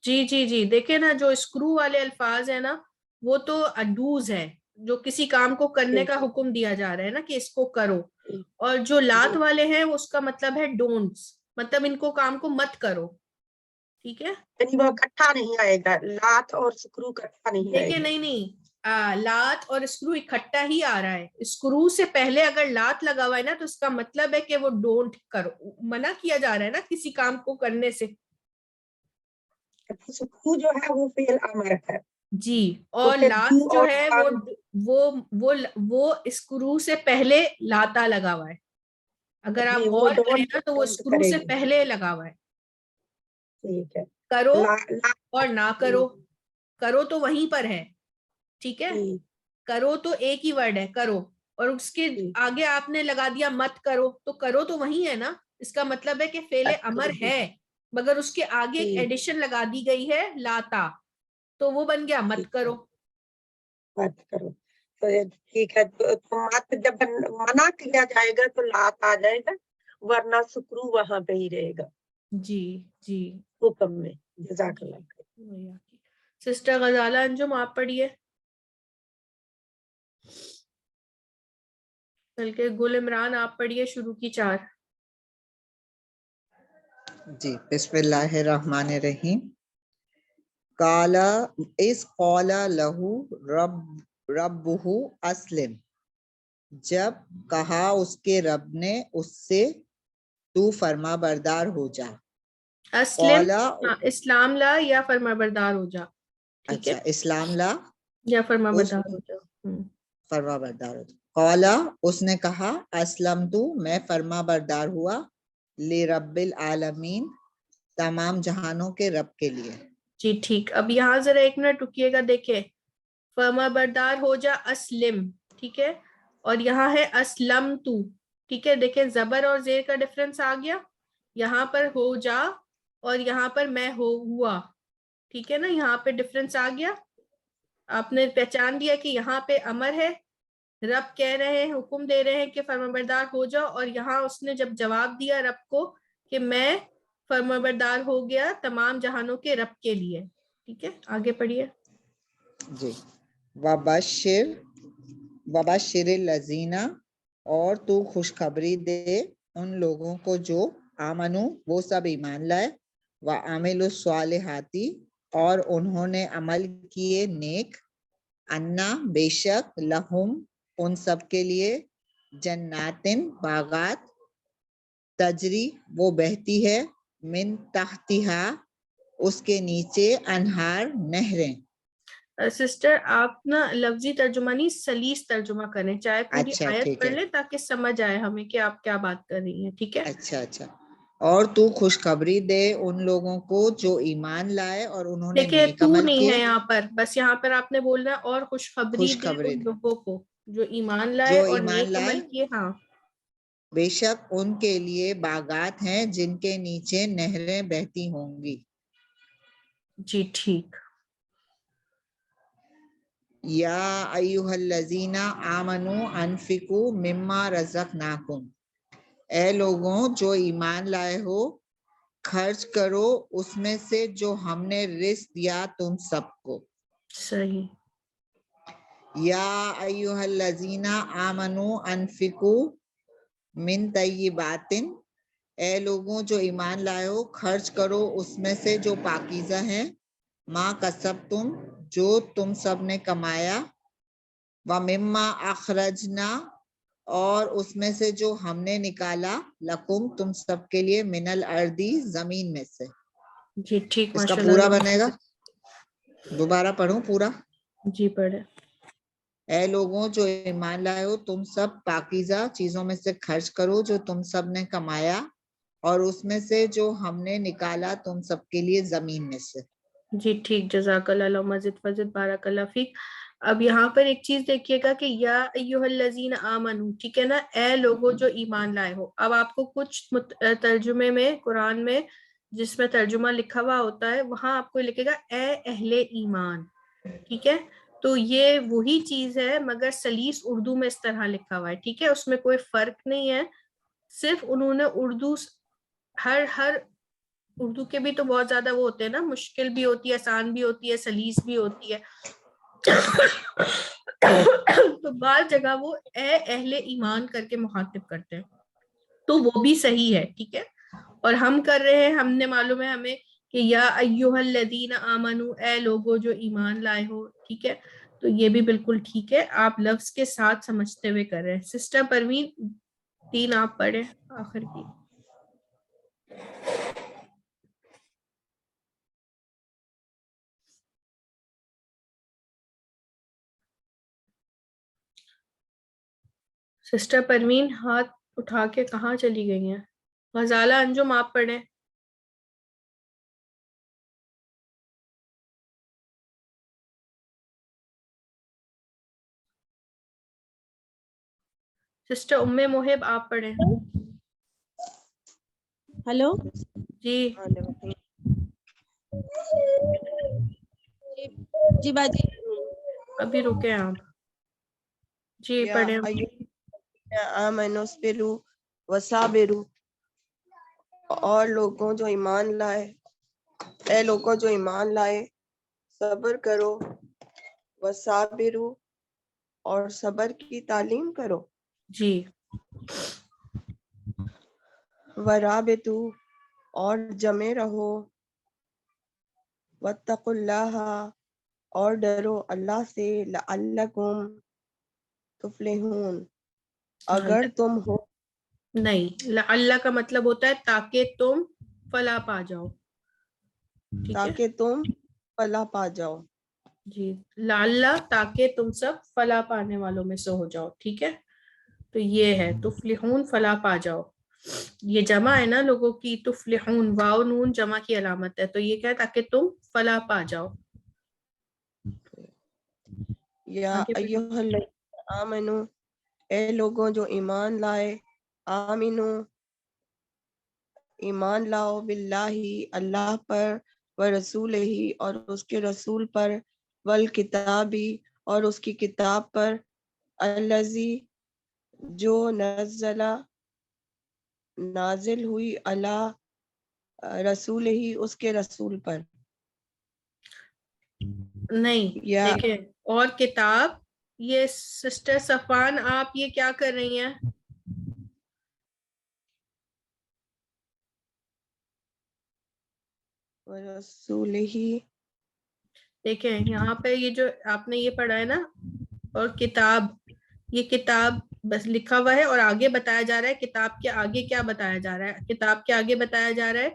جی دیکھیں نا, جو اسکرو والے الفاظ ہیں نا وہ تو ڈوز ہے, جو کسی کام کو کرنے کا حکم دیا جا رہا ہے نا کہ اس کو کرو, اور جو لات والے ہیں اس کا مطلب ہے ڈونٹس, مطلب ان کو کام کو مت کرو, ٹھیک ہے. یعنی وہ اکٹھا نہیں آئے گا, لات اور سکرو اکٹھا نہیں آئے دیکھیں گا. نہیں, لات اور اسکرو اکٹھا ہی آ رہا ہے. اسکرو سے پہلے اگر لات لگا ہوا ہے نا تو اس کا مطلب ہے کہ وہ ڈونٹ کرو, منع کیا جا رہا ہے نا کسی کام کو کرنے سے. سکرو جو ہے وہ فعل امر ہے جی, اور لات جو ہے وہ اسکرو سے پہلے لاتا لگا ہوا ہے. اگر آپ غور کریں نا تو وہ اسکرو سے پہلے لگا ہوا ہے. ٹھیک ہے, کرو اور نہ کرو, کرو تو وہیں پر ہے, ٹھیک ہے. کرو تو ایک ہی ورڈ ہے کرو, اور اس کے آگے آپ نے لگا دیا مت کرو, تو کرو تو وہی ہے نا. اس کا مطلب ہے کہ فعل امر ہے مگر اس کے آگے ایک ایڈیشن لگا دی گئی ہے لاتا, تو وہ بن گیا مت کرو. مت کرو, تو ٹھیک ہے. تو مت جب منع کیا جائے گا تو لات آ جائے گا, ورنہ سکرو وہاں پہ ہی رہے گا. جی حکم میں. جزاک اللہ. سسٹر غزالہ انجم آپ پڑھیے, بلکہ گل عمران آپ پڑھیے شروع کی 4. جی بسم اللہ الرحمن الرحیم. قالا اس قالا لہو ربہ اسلم, جب کہا اس کے رب نے اس سے تو فرما بردار ہو جا. اسلم, اسلام لا یا فرما بردار ہو جا, ٹھیک ہے. اچھا, اسلام لا یا فرما بردار ہو جا, فرما بردار ہو جا. قالا اس نے کہا, اسلم تو میں فرما بردار ہوا, لرب العالمین تمام جہانوں کے رب کے لیے. جی ٹھیک. اب یہاں ذرا ایک منٹ رکیے گا, دیکھیں فرما بردار ہو جا اسلم, ٹھیک ہے, اور یہاں ہے اسلم تو, ٹھیک ہے. دیکھیں زبر اور زیر کا ڈفرنس آ گیا, یہاں پر ہو جا اور یہاں پر میں ہوا, ٹھیک ہے نا. یہاں پہ ڈفرنس آ گیا, آپ نے پہچان دیا کہ یہاں پہ امر ہے, رب کہہ رہے ہیں, حکم دے رہے ہیں کہ فرمانبردار ہو جاؤ, اور یہاں اس نے جب جواب دیا رب کو کہ میں فرمانبردار ہو گیا تمام جہانوں کے رب کے لیے, ٹھیک ہے. آگے پڑھیے. جی, وبشر الذین, اور تو خوشخبری دے ان لوگوں کو جو آمنو وہ سب ایمان لائے, وعملوا الصالحات اور انہوں نے عمل کیے نیک, انا بے شک لہم ان سب کے لیے, جناتن باغات, تجری وہ بہتی ہے, من تحتہا اس کے نیچے, انہار نہریں. سسٹر آپ نا لفظی ترجمہ نہیں سلیس ترجمہ کریں, چاہے پوری آیت پڑھ لیں تاکہ سمجھ آئے ہمیں کہ آپ کیا بات کر رہی ہیں, ٹھیک ہے. اچھا, اور تو خوشخبری دے ان لوگوں کو جو ایمان لائے اور انہوں نے دیکھیں نیک تو عمل نہیں کیے. ہے یہاں پر, بس یہاں پر آپ نے بولنا ہے اور خوشخبری دے ان لوگوں کو جو ایمان لائے اور نیک عمل کیے. ہاں, بے شک ان کے لیے باغات ہیں جن کے نیچے نہریں بہتی ہوں گی. جی ٹھیک. یا ایھا الذین آمنوا انفقوا مما رزقناکم, اے لوگوں جو ایمان لائے ہو خرچ کرو اس میں سے جو ہم نے رزق دیا تم سب کو. صحیح. یا ایھا الذین آمنوا انفقوا من طیبات, اے لوگوں جو ایمان لائے ہو خرچ کرو اس میں سے جو پاکیزہ ہیں, ما کسبتم جو تم سب نے کمایا, ومما اخرجنا اور اس میں سے جو ہم نے نکالا, لکم تم سب کے لیے, من الارض زمین میں سے. جی ٹھیک, اس کا ماشاءاللہ. پورا بنے گا, دوبارہ پڑھوں پورا. جی پڑھے. اے لوگوں جو ایمان لائے ہو تم سب پاکیزہ چیزوں میں سے خرچ کرو جو تم سب نے کمایا, اور اس میں سے جو ہم نے نکالا تم سب کے لیے زمین میں سے. جی ٹھیک، جزاک اللہ مزید فضد بارک اللہ فیک. اب یہاں پر ایک چیز دیکھیے گا کہ یا ایھا الذین آمنو، ٹھیک ہے نا، اے لوگوں جو ایمان لائے ہو. اب آپ کو کچھ ترجمے میں قرآن میں جس میں ترجمہ لکھا ہوا ہوتا ہے وہاں آپ کو لکھے گا اے اہل ایمان، ٹھیک ہے. تو یہ وہی چیز ہے مگر سلیس اردو میں اس طرح لکھا ہوا ہے، ٹھیک ہے. اس میں کوئی فرق نہیں ہے، صرف انہوں نے اردو ہر اردو کے بھی تو بہت زیادہ وہ ہوتے ہیں نا، مشکل بھی ہوتی ہے، آسان بھی ہوتی ہے، سلیس بھی ہوتی ہے. تو بعض جگہ وہ اے اہل ایمان کر کے مخاطب کرتے ہیں، تو وہ بھی صحیح ہے، ٹھیک ہے. اور ہم کر رہے ہیں، ہم نے معلوم ہے ہمیں کہ یا ایھا الذین آمنو، اے لوگو جو ایمان لائے ہو، ٹھیک ہے. تو یہ بھی بالکل ٹھیک ہے، آپ لفظ کے ساتھ سمجھتے ہوئے کر رہے ہیں. سسٹر پروین 3 آپ پڑھیں آخر کی. سسٹر پروین ہاتھ اٹھا کے کہاں چلی گئی ہیں؟ غزالہ انجم آپ پڑھیں. سسٹر ام محب آپ پڑھیں. ہلو جی جی باجی. ابھی رکے آپ. جی یا پڑھیں. ایھا آمنو اصبروا وصابروا، اور لوگوں جو ایمان لائے، اے لوگوں جو ایمان لائے صبر کرو، وصابروا، اور صبر کی تعلیم کرو، جی ورابطوا، اور جمے رہو، واتقوا اللہ، اور ڈرو اللہ سے، لعلکم تفلحون، اگر تم ہو. نہیں، اللہ کا مطلب ہوتا ہے تاکہ تم فلاح پا جاؤ، ٹھیک ہے. تاکہ تم فلاح پا جاؤ. جی لعل، تاکہ تم سب فلاح پانے والوں میں سے ہو جاؤ، ٹھیک ہے. تو یہ ہے تفلحون، فلاح پا جاؤ. یہ جمع ہے نا لوگوں کی، تفلحون واو نون جمع کی علامت ہے، تو یہ کیا ہے تاکہ تم فلاح پا جاؤ. یا ایھا الذین آمنو، اے لوگوں جو ایمان لائے، آمنو، ایمان لاؤ، باللہ، اللہ پر، ورسولہ، اور اس کے رسول پر، والکتابی، اور اس کی کتاب پر، الذی، جو نازل ہوئی، علی رسولہ، اس کے رسول پر. نہیں یا دیکھیں، اور کتاب، یہ سسٹر صفان آپ یہ کیا کر رہی ہیں؟ ورسولہ، دیکھیں یہاں پہ یہ جو آپ نے یہ پڑھا ہے نا، اور کتاب، یہ کتاب بس لکھا ہوا ہے اور آگے بتایا جا رہا ہے کتاب کے آگے کیا بتایا جا رہا ہے. کتاب کے آگے بتایا جا رہا ہے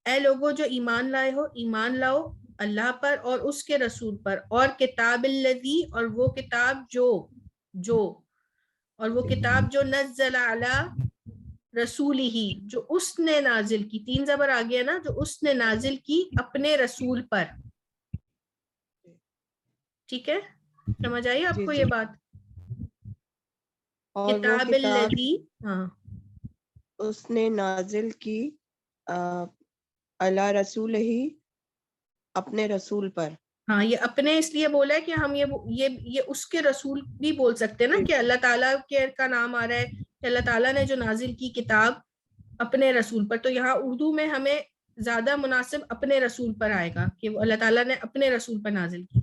اے لوگوں جو ایمان لائے ہو، ایمان لاؤ اللہ پر اور اس کے رسول پر، اور کتاب الذی، اور وہ کتاب جو اور وہ کتاب جو نزل علی رسول ہی، جو اس نے نازل کی، 3 زبر آ گیا نا، جو اس نے نازل کی اپنے رسول پر، ٹھیک ہے. سمجھ آئی آپ جی کو جی، یہ بات؟ اور وہ کتاب کتاب الذی، ہاں اس نے نازل کی علی رسول ہی، اپنے رسول پر. ہاں، یہ اپنے اس لیے بولا ہے کہ ہم یہ اس کے رسول بھی بول سکتے ہیں نا، کہ اللہ تعالیٰ کا نام آ رہا ہے کہ اللہ تعالیٰ نے جو نازل کی کتاب اپنے رسول پر. تو یہاں اردو میں ہمیں زیادہ مناسب اپنے رسول پر آئے گا کہ وہ اللہ تعالیٰ نے اپنے رسول پر نازل کی.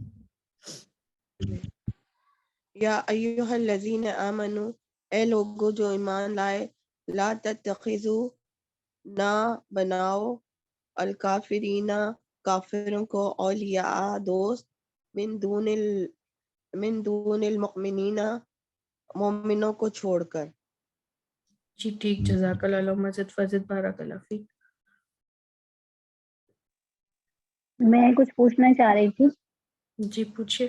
یا ایھا الذین آمنو، اے لوگو جو ایمان لائے، لا تتخذوا، نہ بناؤ، الکافرین، کافروں کو، اولیاء، دوست، من دون المؤمنین، مومنوں کو چھوڑ کر. جی ٹھیک، جزاک اللہ مزید فضد بارک اللہ فیک. میں کچھ پوچھنا چاہ رہی تھی. جی پوچھیے.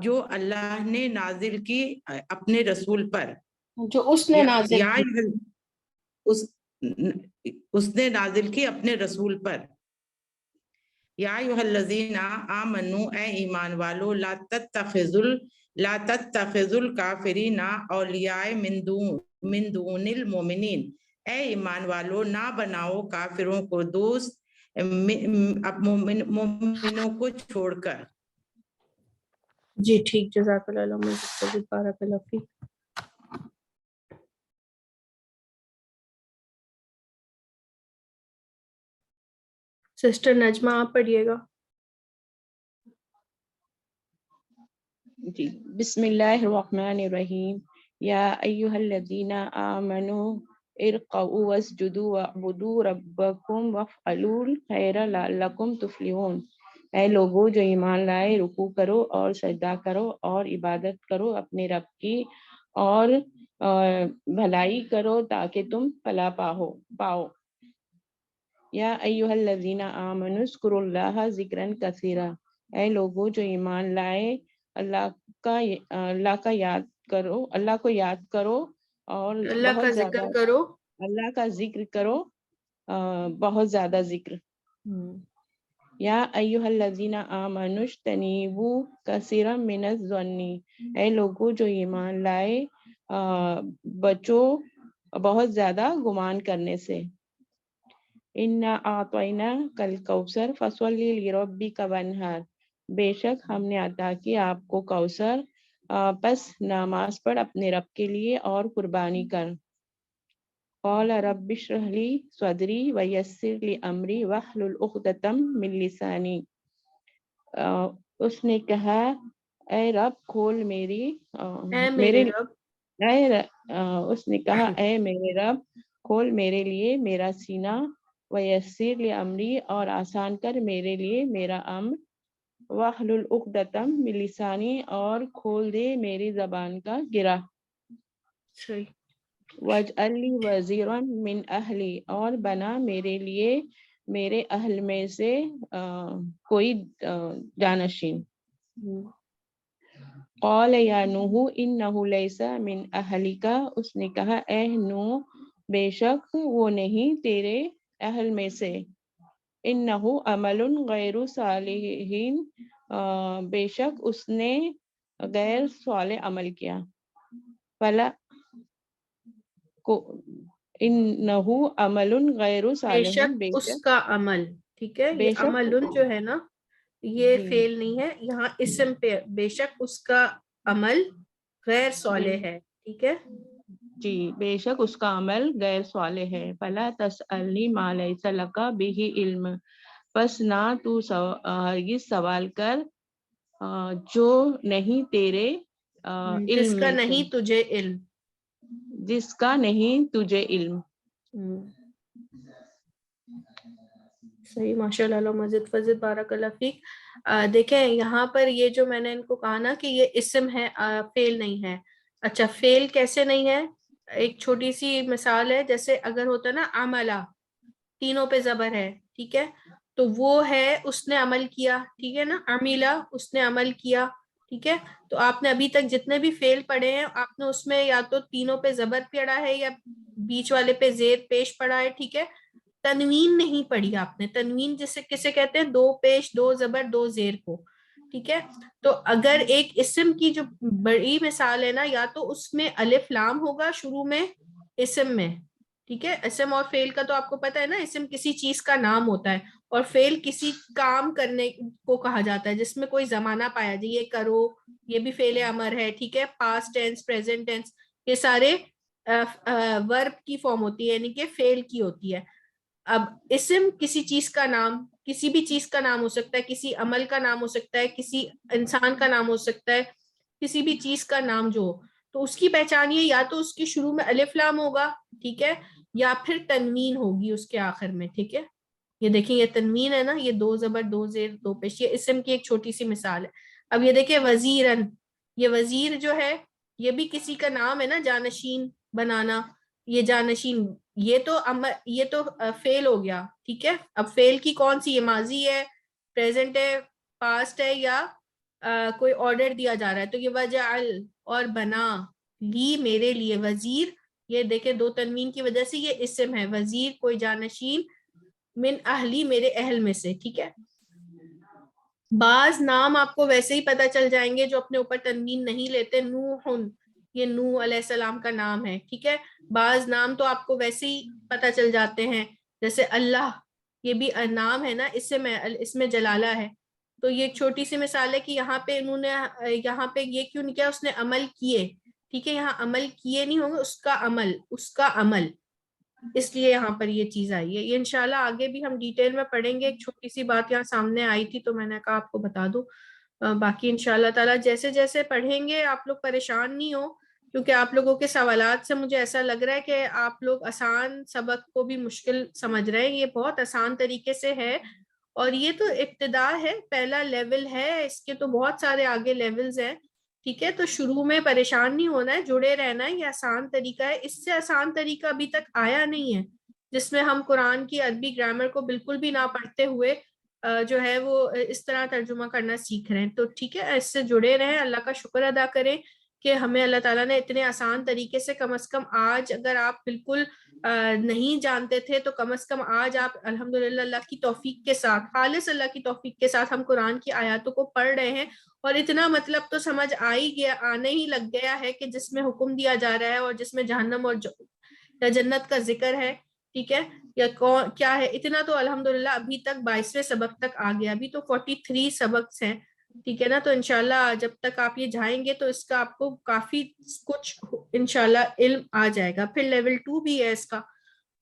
جو اللہ نے نازل کی اپنے رسول پر، جو اس نے نازل یا کی، اس نے نازل کی اپنے رسول پر. یا ایھا الذین آمنو، اے ایمان والو، لا تتخذوا الکافرین اولیاء من دون المؤمنین، اے ایمان والو نہ بناؤ کافروں کو دوست مومنوں کو چھوڑ کر. جی ٹھیک، جزاک اللہ بارک اللہ فیک. سسٹر نجمہ آپ پڑھیے گا. جی بسم اللہ الرحمن الرحیم. یا ایھا الذین آمنوا ارکعوا واسجدوا واعبدوا ربکم وافعلوا الخیر لعلکم تفلحون. اے لوگو جو ایمان لائے، رکوع کرو اور سجدہ کرو اور عبادت کرو اپنے رب کی، اور بھلائی کرو تاکہ تم فلاح پاؤ. یا ایھا الذین آمنوا اذکروا اللہ ذکرا کثیرا. اے لوگو جو ایمان لائے، اللہ کو یاد کرو اور اللہ کا بہت ذکر زیادہ کرو. اللہ کا ذکر کرو، بہت زیادہ ذکر. یا ایھا الذین آمنوا اجتنبوا کثیرا من الظن. اے لوگو جو ایمان لائے، بچو بہت زیادہ گمان کرنے سے. انا اعطیناک الکوثر فصل لربک وانحر. بے شک ہم نے عطا کی آپ کو کوثر، پس نماز پڑھ اپنے رب کے لیے اور قربانی کر. قال رب اشرح لی صدری ویسر لی امری واحلل عقدۃ من لسانی. اس نے کہا اے رب کھول اس نے کہا اے میرے رب کھول میرے لیے میرا سینہ، ویسر لی امری اور آسان کر میرے لیے میرا امر، واحلل عقدۃ من لسانی اور کھول دے میری زبان کا گرہ. واجعل لی وزیرا من اہلی. اور بنا میرے لیے میرے اہل میں سے کوئی جانشین. قال یا نوح انہ لیس من اہلک. اس نے کہا اے نوح بے شک وہ نہیں تیرے اہل میں سے. انہ عمل غیر صالح. بے شک اس نے غیر صالح عمل کیا. فلا انہ عمل غیر بے صالح. شک اس کا عمل. ٹھیک ہے، یہ عمل جو ہے نا یہ فعل نہیں ہے، یہاں اسم پہ بے شک اس کا عمل غیر صالح ہے. ٹھیک ہے جی، بے شک اس کا عمل غیر صالح ہے. فلا تسألنی ما لیس لک بہ علم. پس نہ تو ہرگز سوال کر جو نہیں تیرے جس علم کا میں سے، نہیں تجھے علم. جس کا نہیں تجھے علم. صحیح، ماشاء اللہ مزید فضل بارک اللہ فیک. دیکھیں یہاں پر یہ جو میں نے ان کو کہا نا کہ یہ اسم ہے، فعل نہیں ہے. اچھا فعل کیسے نہیں ہے؟ ایک چھوٹی سی مثال ہے، جیسے اگر ہوتا نا عملہ، تینوں پہ زبر ہے، ٹھیک ہے، تو وہ ہے اس نے عمل کیا. ٹھیک ہے نا، عمیلہ اس نے عمل کیا. ٹھیک ہے، تو آپ نے ابھی تک جتنے بھی فعل پڑھے ہیں آپ نے اس میں یا تو تینوں پہ زبر پڑا ہے یا بیچ والے پہ زیر پیش پڑا ہے. ٹھیک ہے، تنوین نہیں پڑھی آپ نے. تنوین جسے کسے کہتے ہیں؟ دو پیش دو زبر دو زیر کو. ٹھیک ہے، تو اگر ایک اسم کی جو بڑی مثال ہے نا، یا تو اس میں الف لام ہوگا شروع میں اسم میں. ٹھیک ہے، اسم اور فعل کا تو آپ کو پتا ہے نا، اسم کسی چیز کا نام ہوتا ہے اور فعل کسی کام کرنے کو کہا جاتا ہے جس میں کوئی زمانہ پایا جائے. یہ کرو، یہ بھی فعل امر ہے. ٹھیک ہے، پاسٹ ٹینس، پریزنٹ ٹینس، یہ سارے ورب کی فارم ہوتی ہے، یعنی کہ فعل کی ہوتی ہے. اب اسم کسی چیز کا نام، کسی بھی چیز کا نام ہو سکتا ہے، کسی عمل کا نام ہو سکتا ہے، کسی انسان کا نام ہو سکتا ہے، کسی بھی چیز کا نام جو ہو، تو اس کی پہچان یہ یا تو اس کی شروع میں الف لام ہوگا، ٹھیک ہے، یا پھر تنوین ہوگی اس کے آخر میں. ٹھیک ہے، یہ دیکھیں یہ تنوین ہے نا، یہ دو زبر دو زیر دو پیش، یہ اسم کی ایک چھوٹی سی مثال ہے. اب یہ دیکھیں وزیرن، یہ وزیر جو ہے یہ بھی کسی کا نام ہے نا، جانشین بنانا. یہ جانشین یہ تو فعل ہو گیا. ٹھیک ہے، اب فعل کی کون سی، یہ ماضی ہے، پریزنٹ ہے، پاسٹ ہے یا کوئی آرڈر دیا جا رہا ہے تو یہ وجعل اور بنا لی میرے لیے وزیر, یہ دیکھیں دو تنوین کی وجہ سے یہ اسم ہے, وزیر کوئی جانشین, من اہلی میرے اہل میں سے, ٹھیک ہے. بعض نام آپ کو ویسے ہی پتہ چل جائیں گے جو اپنے اوپر تنوین نہیں لیتے, نوحن یہ نوح علیہ السلام کا نام ہے, ٹھیک ہے. بعض نام تو آپ کو ویسے ہی پتہ چل جاتے ہیں, جیسے اللہ یہ بھی نام ہے نا, اس میں جلالہ ہے. تو یہ ایک چھوٹی سی مثال ہے کہ یہاں پہ انہوں نے یہاں پہ یہ کیوں نہیں کیا, اس نے عمل کیے, ٹھیک ہے. یہاں عمل کیے نہیں ہوں گے, اس کا عمل, اس لیے یہاں پر یہ چیز آئی ہے. یہ انشاءاللہ آگے بھی ہم ڈیٹیل میں پڑھیں گے. ایک چھوٹی سی بات یہاں سامنے آئی تھی تو میں نے کہا آپ کو بتا دوں. باقی انشاءاللہ تعالیٰ جیسے جیسے پڑھیں گے آپ لوگ پریشان نہیں ہو, کیونکہ آپ لوگوں کے سوالات سے مجھے ایسا لگ رہا ہے کہ آپ لوگ آسان سبق کو بھی مشکل سمجھ رہے ہیں. یہ بہت آسان طریقے سے ہے, اور یہ تو ابتدا ہے, پہلا لیول ہے, اس کے تو بہت سارے آگے لیولز ہیں, ٹھیک ہے. تو شروع میں پریشان نہیں ہونا ہے, جڑے رہنا ہے. یہ آسان طریقہ ہے, اس سے آسان طریقہ ابھی تک آیا نہیں ہے جس میں ہم قرآن کی عربی گرامر کو بالکل بھی نہ پڑھتے ہوئے جو ہے وہ اس طرح ترجمہ کرنا سیکھ رہے ہیں. تو ٹھیک ہے, اس سے جڑے رہیں, اللہ کا شکر ادا کریں کہ ہمیں اللہ تعالیٰ نے اتنے آسان طریقے سے, کم از کم آج اگر آپ بالکل نہیں جانتے تھے تو کم از کم آج آپ الحمدللہ اللہ کی توفیق کے ساتھ, خالص اللہ کی توفیق کے ساتھ ہم قرآن کی آیاتوں کو پڑھ رہے ہیں, اور اتنا مطلب تو سمجھ آنے ہی لگ گیا ہے کہ جس میں حکم دیا جا رہا ہے اور جس میں جہنم اور جنت کا ذکر ہے, ٹھیک ہے, یا کیا ہے, اتنا تو الحمدللہ ابھی تک 22ویں سبق تک آ گیا. ابھی تو 43 سبق ہیں, ٹھیک ہے نا. تو انشاءاللہ جب تک آپ یہ جائیں گے تو اس کا آپ کو کافی کچھ انشاءاللہ علم آ جائے گا. پھر لیول 2 بھی ہے اس کا,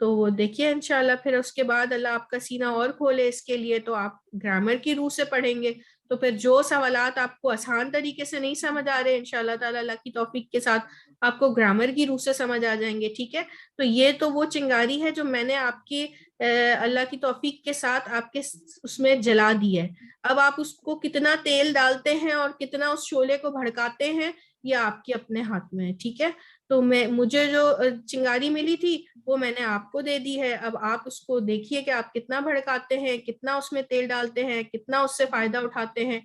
تو وہ دیکھیے انشاءاللہ. پھر اس کے بعد اللہ آپ کا سینہ اور کھولے اس کے لیے, تو آپ گرامر کی روح سے پڑھیں گے. تو پھر جو سوالات آپ کو آسان طریقے سے نہیں سمجھ آ رہے, انشاءاللہ تعالیٰ اللہ کی توفیق کے ساتھ آپ کو گرامر کی روح سے سمجھ آ جائیں گے, ٹھیک ہے. تو یہ تو وہ چنگاری ہے جو میں نے آپ کی اللہ کی توفیق کے ساتھ آپ کے اس میں جلا دی ہے. اب آپ اس کو کتنا تیل ڈالتے ہیں اور کتنا اس شعلے کو بھڑکاتے ہیں یہ آپ کے اپنے ہاتھ میں ہے, ٹھیک ہے. تو مجھے جو چنگاری ملی تھی وہ میں نے آپ کو دے دی ہے. اب آپ اس کو دیکھیے کہ آپ کتنا بھڑکاتے ہیں, کتنا اس میں تیل ڈالتے ہیں, کتنا اس سے فائدہ اٹھاتے ہیں,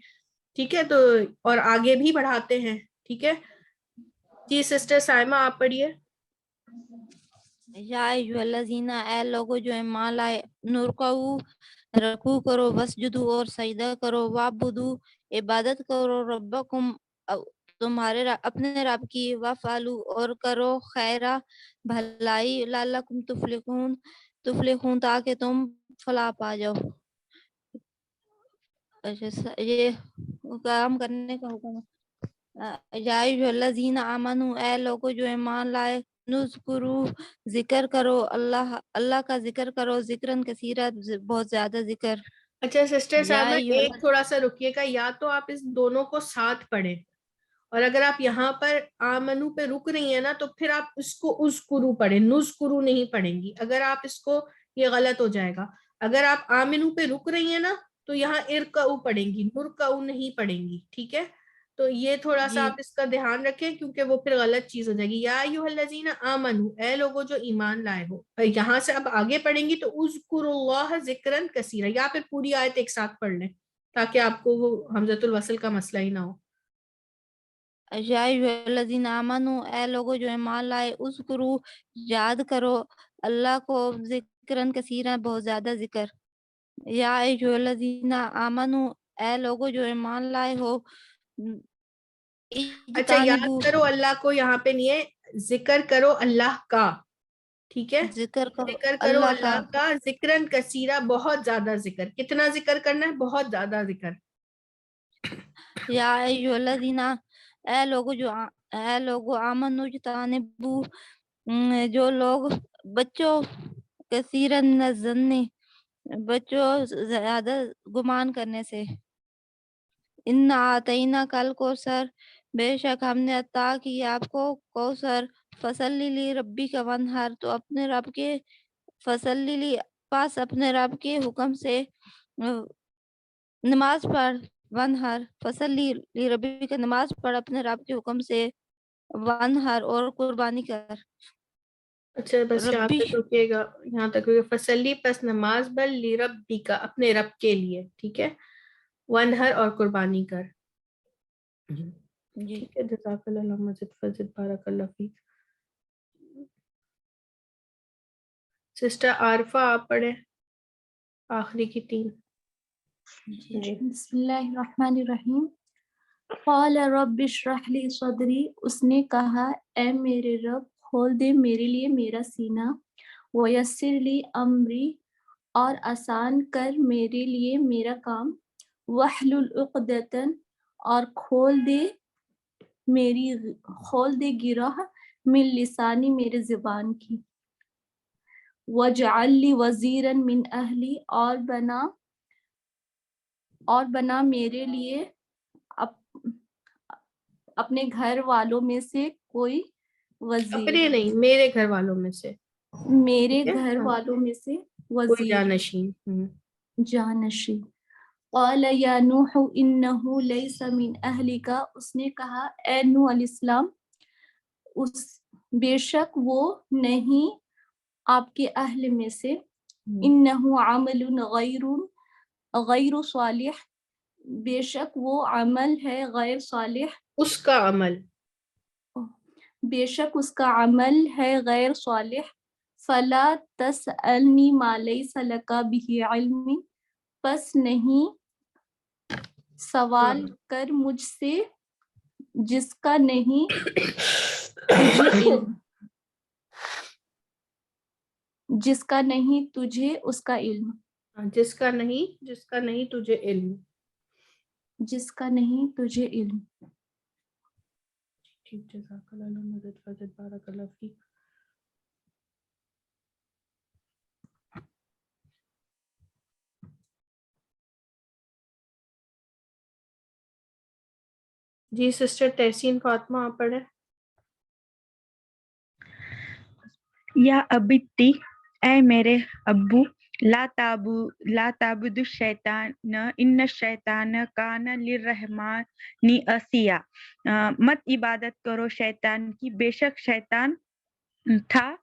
ٹھیک ہے. تو اور آگے بھی بڑھاتے ہیں, ٹھیک ہے. جی سسٹر سائمہ آپ پڑھیے. یا ایھا اے لوگو جو ایمان لائے, نرکعو رکوع کرو, وسجدو اور سجدہ کرو, وعبدو عبادت کرو, ربکم تمہارے اپنے رب کی, وفعلو اور کرو خیرہ بھلائی, لعلکم تفلحون تاکہ تم فلاح پا جاؤ. یہ کام کرنے کا حکم ہے. یا ایھا الذین آمنو اے لوگو جو ایمان لائے, نذکروا ذکر کرو, اللہ کا ذکر کرو, ذکرن کثیرا بہت زیادہ ذکر. اچھا سسٹر صاحبہ ایک تھوڑا سا رکیے گا, یا تو آپ اس دونوں کو ساتھ پڑھیں, اور اگر آپ یہاں پر آمنو پہ رک رہی ہیں نا تو پھر آپ اس کو اذکرو پڑھیں, نذکرو نہیں پڑھیں گی. اگر آپ اس کو, یہ غلط ہو جائے گا. اگر آپ آمنو پہ رک رہی ہیں نا تو یہاں ارکعو پڑھیں گی, نرکعو نہیں پڑھیں گی, ٹھیک ہے. تو یہ تھوڑا سا آپ اس کا دھیان رکھیں کیونکہ وہ پھر غلط چیز ہو جائے گی. یا ایھا الذین آمنو اے لوگوں جو ایمان لائے ہو, یہاں سے اب آگے پڑھیں گی تو اذکروا اللہ ذکرا کثیرا, یا پھر پوری آیت ایک ساتھ پڑھ لیں تاکہ آپ کو وہ حمزۃ الوصل کا مسئلہ ہی نہ ہو. یا ایھا الذین آمنو اے لوگو جو ایمان لائے, اذکروا یاد کرو اللہ کو, ذکرن کثیرا بہت زیادہ ذکر. یا ایھا الذین آمنو اے لوگو جو ایمان لائے ہو, اچھا یاد کرو اللہ کو یہاں پہ نہیں ہے, ذکر کرو اللہ کا, ٹھیک ہے. ذکر کرو اللہ کا, ذکرن کثیرا بہت زیادہ ذکر. کتنا ذکر کرنا ہے؟ بہت زیادہ ذکر. یا ایھا الذین اے لوگو آمنو اجتنبوا جو لوگ بچو, کثیرن الظن بچو زیادہ گمان کرنے سے. انا اعطیناک الکوثر بے شک ہم نے عطا کی آپ کو کوثر. فصلی لربک وانحر تو اپنے رب کے, فصلی لی پاس اپنے رب کے حکم سے نماز پڑھ, وانحر فصلی لربک نماز پڑھ اپنے رب کے حکم سے, وانحر اور قربانی کر. اچھا بس یہاں تک رکیے گا, یہاں تک فصلی پس نماز بل لربک اپنے رب کے لیے, ٹھیک ہے. وانحر اور قربانی کر. جی ٹھیک ہے، جزاک اللہ مزید فضل، بارک اللہ فیک. سسٹر عارفہ آپ پڑھیں آخری کی 3. جی بسم اللہ الرحمن الرحیم. قال رب اشرح لی صدری، اس نے کہا اے میرے رب کھول دے میرے لیے میرا سینہ، ویسر لی امری، اور آسان کر میرے لیے میرا کام، واحلل عقدۃ، اور کھول دے گرہ من لسانی، میرے زبان کی، وجعل لی وزیرا من اہلی، اور بنا میرے لیے اپنے گھر والوں میں سے کوئی وزیر، اپنے نہیں، میرے گھر والوں میں سے. میرے ٹھیک ہے، گھر ہاں، والوں میں سے کوئی وزیر، جانشین. جانشین. قال یا نوح انہ لیس من اہلک، اس نے کہا اے نوح علیہ السلام بے شک وہ نہیں آپ کے اہل میں سے، انہ عمل غیر صالح، بے شک وہ عمل ہے غیر صالح، اس کا عمل. بے شک اس کا عمل ہے غیر صالح، فلا تسألنی ما لیس لک بہ علم، پس نہیں سوال کر مجھ سے جس کا نہیں تجھے علم، جس کا نہیں تجھے اس کا علم، جس کا نہیں تجھے علم. جس کا نہیں تجھے علم. ٹھیک، جزاک اللہ مزید فضل، بارک اللہ فیک. جی سسٹر تحسین فاطمہ آپ پڑھیں. یا ابتی، اے میرے ابو، لا تعبد الشیطان ان الشیطان کان للرحمن عصیا، مت عبادت کرو شیطان کی، بے شک شیطان تھا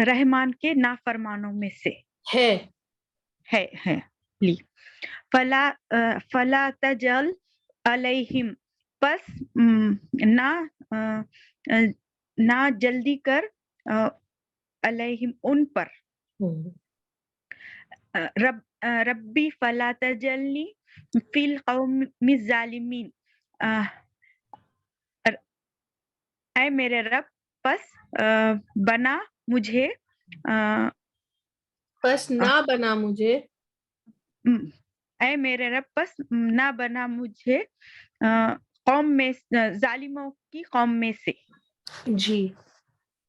رحمان کے نافرمانوں میں سے ہے لی. فلا تجل علیہم، پس نہ جلدی کر علیہم ان پر، ربی فلا تجلنی فی القوم الظالمین، اے میرے رب پس بنا مجھے اے میرے رب پس نہ بنا مجھے قوم میں ظالموں کی قوم میں سے. جی.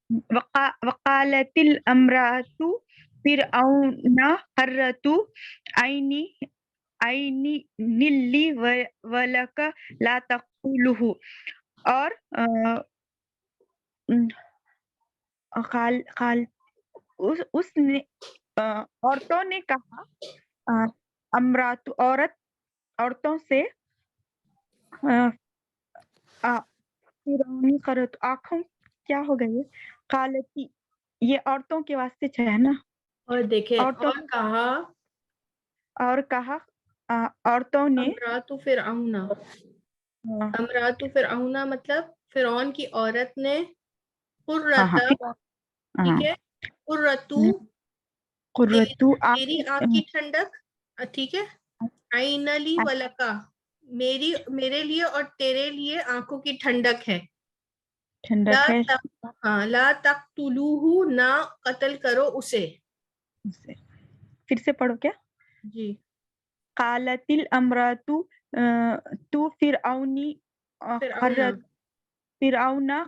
وقالت الامرأۃ فرعون قرۃ عینی لی ولک لا تقتلہ، اور اس نے عورتوں نے کہا، امرات عورتوں سے، فرعونی قرۃ آنکھوں کیا ہو گئی، قالتی یہ عورتوں کے واسطے ہے نا، اور دیکھیں اور کہا عورتوں نے، امرات فرعون مطلب فرعون کی عورت نے، ٹھیک ہے، میری آنکھ کی ٹھنڈک، ٹھیک ہے، عین لی ولکا، میرے لیے اور تیرے لیے آنکھوں کی ٹھنڈک ہے. لا تقتلوہ، نہ قتل کرو اسے. پھر سے پڑھو کیا. جی. قالت الامرأۃ تو فرعون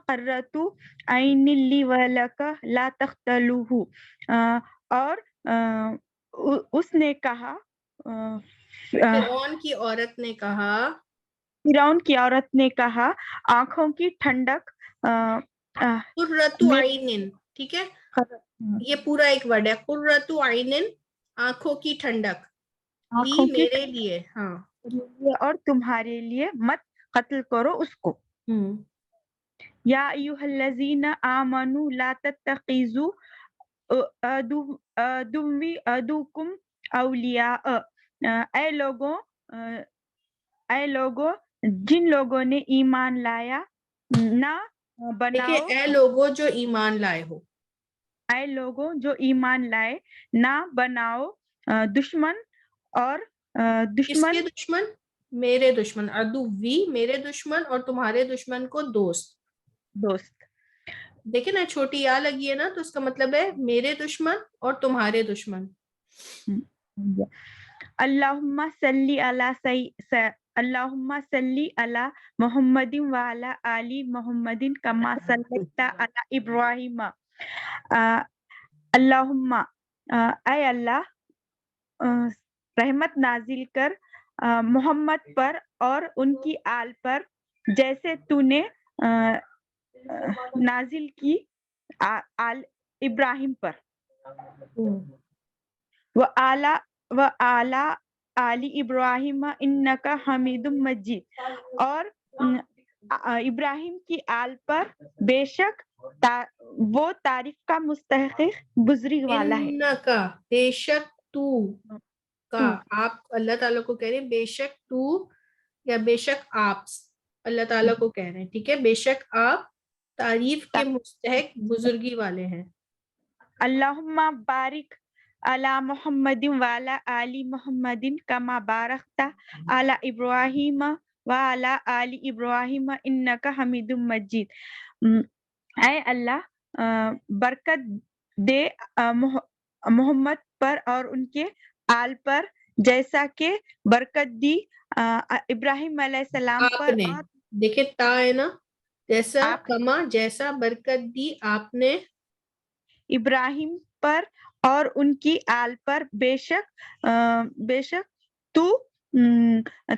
قرۃ عین لی ولک لا تقتلوہ، اور اس نے کہا، فرعون کی عورت نے کہا آنکھوں کی ٹھنڈک، قرۃ عین، ٹھیک ہے، یہ پورا ایک ورڈ ہے، قرۃ عین، آنکھوں کی ٹھنڈک، لی میرے لیے، ہاں، اور تمہارے لیے، مت قتل کرو اس کو. یا ایھا الذین آمنوا لا تتخذوا عدوی عدوکم اولیاء، اے لوگوں اے لوگوں جن لوگوں نے ایمان لایا نہ بناؤ دیکھیں اے لوگوں جو ایمان لائے ہو، اے لوگوں جو ایمان لائے نہ بناؤ دشمن اور کس دشمن کے دشمن؟ میرے دشمن، عدوی میرے دشمن، اور تمہارے دشمن کو دوست. دیکھیں نا چھوٹی یا لگی ہے نا، تو اس کا مطلب ہے میرے دشمن اور تمہارے دشمن. اللہم صلی اللہم صلی علی محمد وعلی آل محمد کما صلیت علی ابراہیم. اللہم اے اللہ رحمت نازل کر محمد پر اور ان کی آل پر جیسے تو نے نازل کی آل ابراہیم پر. وَعَلَىٰ آلِ ابراہیم انک حمید مجید، اور ابراہیم کی آل پر بے شک وہ تعریف کا مستحق بزرگ والا ہے. انکا بے شک تو کا، آپ اللہ تعالیٰ کو کہہ رہے ہیں بے شک تو یا بے شک آپ اللہ تعالیٰ کو کہہ رہے ہیں، ٹھیک ہے. بے شک آپ تعریف کے مستحق بزرگی والے ہیں. اللہم بارک علی محمد وعلی آل محمد کما بارکت علی ابراہیم وعلی آل ابراہیم انک حمید مجید. اے اللہ برکت دے محمد پر اور ان کے آل پر جیسا کہ برکت دی ابراہیم علیہ السلام آپ پر. نے دیکھے تا ہے نا، جیسا کما جیسا برکت دی آپ نے ابراہیم پر اور ان کی آل پر بے شک تو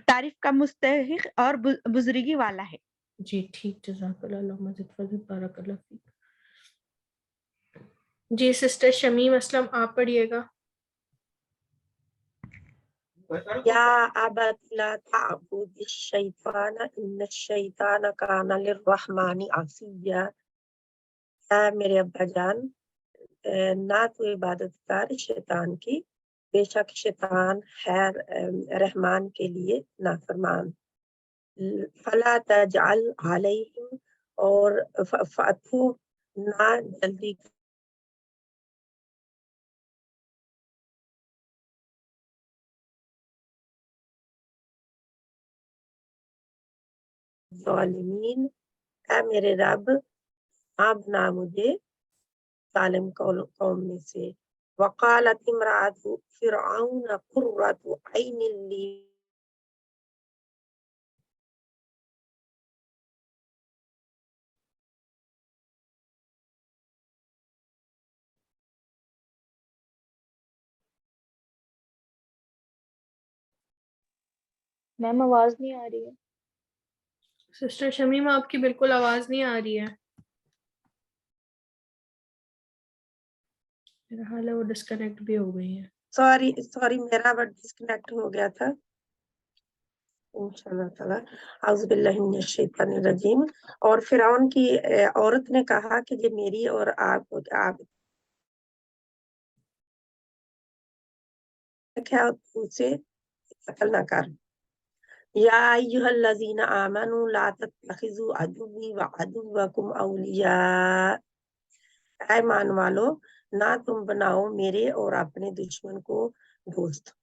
تعریف کا مستحق اور بزرگی والا ہے. جی ٹھیک، جزاک اللہ، اللہم زد فضل، بارک اللہ فیک. جی سسٹر شمیم اسلم آپ پڑھیے گا. یا ابت لا تعبد الشیطان ان الشیطان کان للرحمن عصیا. اے میرے ابا جان نہ تو عبادت کر شیطان کی، بے شک شیطان ہے رحمان کے لیے نافرمان. فلا تجعل علیہم، اور فاتو نہ جلدی ظالمین. اے میرے رب نہ بنا مجھے ظالم قوم میں سے. وقالت امرأۃ فرعون قرۃ عین لی میم آواز نہیں آ رہی ہے. سسٹر شمیم آپ کی بالکل آواز نہیں آ رہی ہے، میرا حال ہے وہ ڈسکنیکٹ بھی ہو گئی ہے. سوری میرا ڈسکنیکٹ ہو گیا تھا. انشاءاللہ تعالی اعوذ باللہ من الشیطان الرجیم. اور فرعون کی عورت نے کہا کہ یہ میری اور آپ کیا سے قتل نہ کر. یا ایھا الذین آمنوا لا تتخذوا عدوی وعدوکم اولیاء. اے ایمان والو نہ تم بناؤ میرے اور اپنے دشمن کو دوست.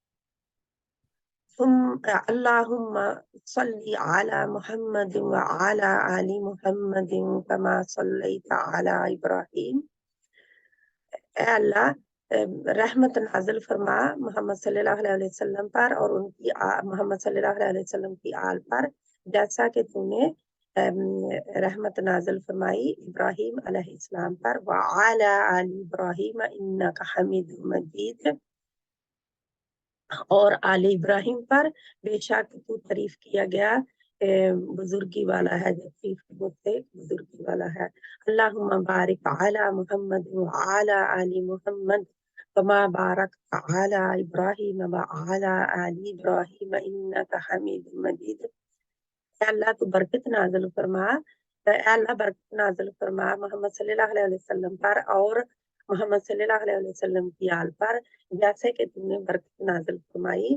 اللہم صلی علی محمد وعلی آل محمد کما صلیت علی ابراہیم. اے اللہ رحمت نازل فرما محمد صلی اللہ علیہ وسلم پر اور ان کی محمد صلی اللہ علیہ وسلم کی آل پر جیسا کہ تو نے رحمت نازل فرمائی ابراہیم علیہ السلام پر. وعلی آل ابراہیم انک حمید مجید، اور آل ابراہیم پر بے شک تو تعریف کیا گیا بزرگی والا ہے، بزرگی والا ہے. اللہم بارک علی محمد وعلی آل محمد کما بارکت علی ابراہیم وعلی آل ابراہیم انک حمید مجید. اے اللہ تو برکت نازل فرما، اے اللہ برکت نازل فرما محمد صلی اللہ علیہ وسلم پر اور محمد صلی اللہ علیہ وسلم کی آل پر جیسے کہ تم نے برکت نازل فرمائی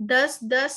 10-10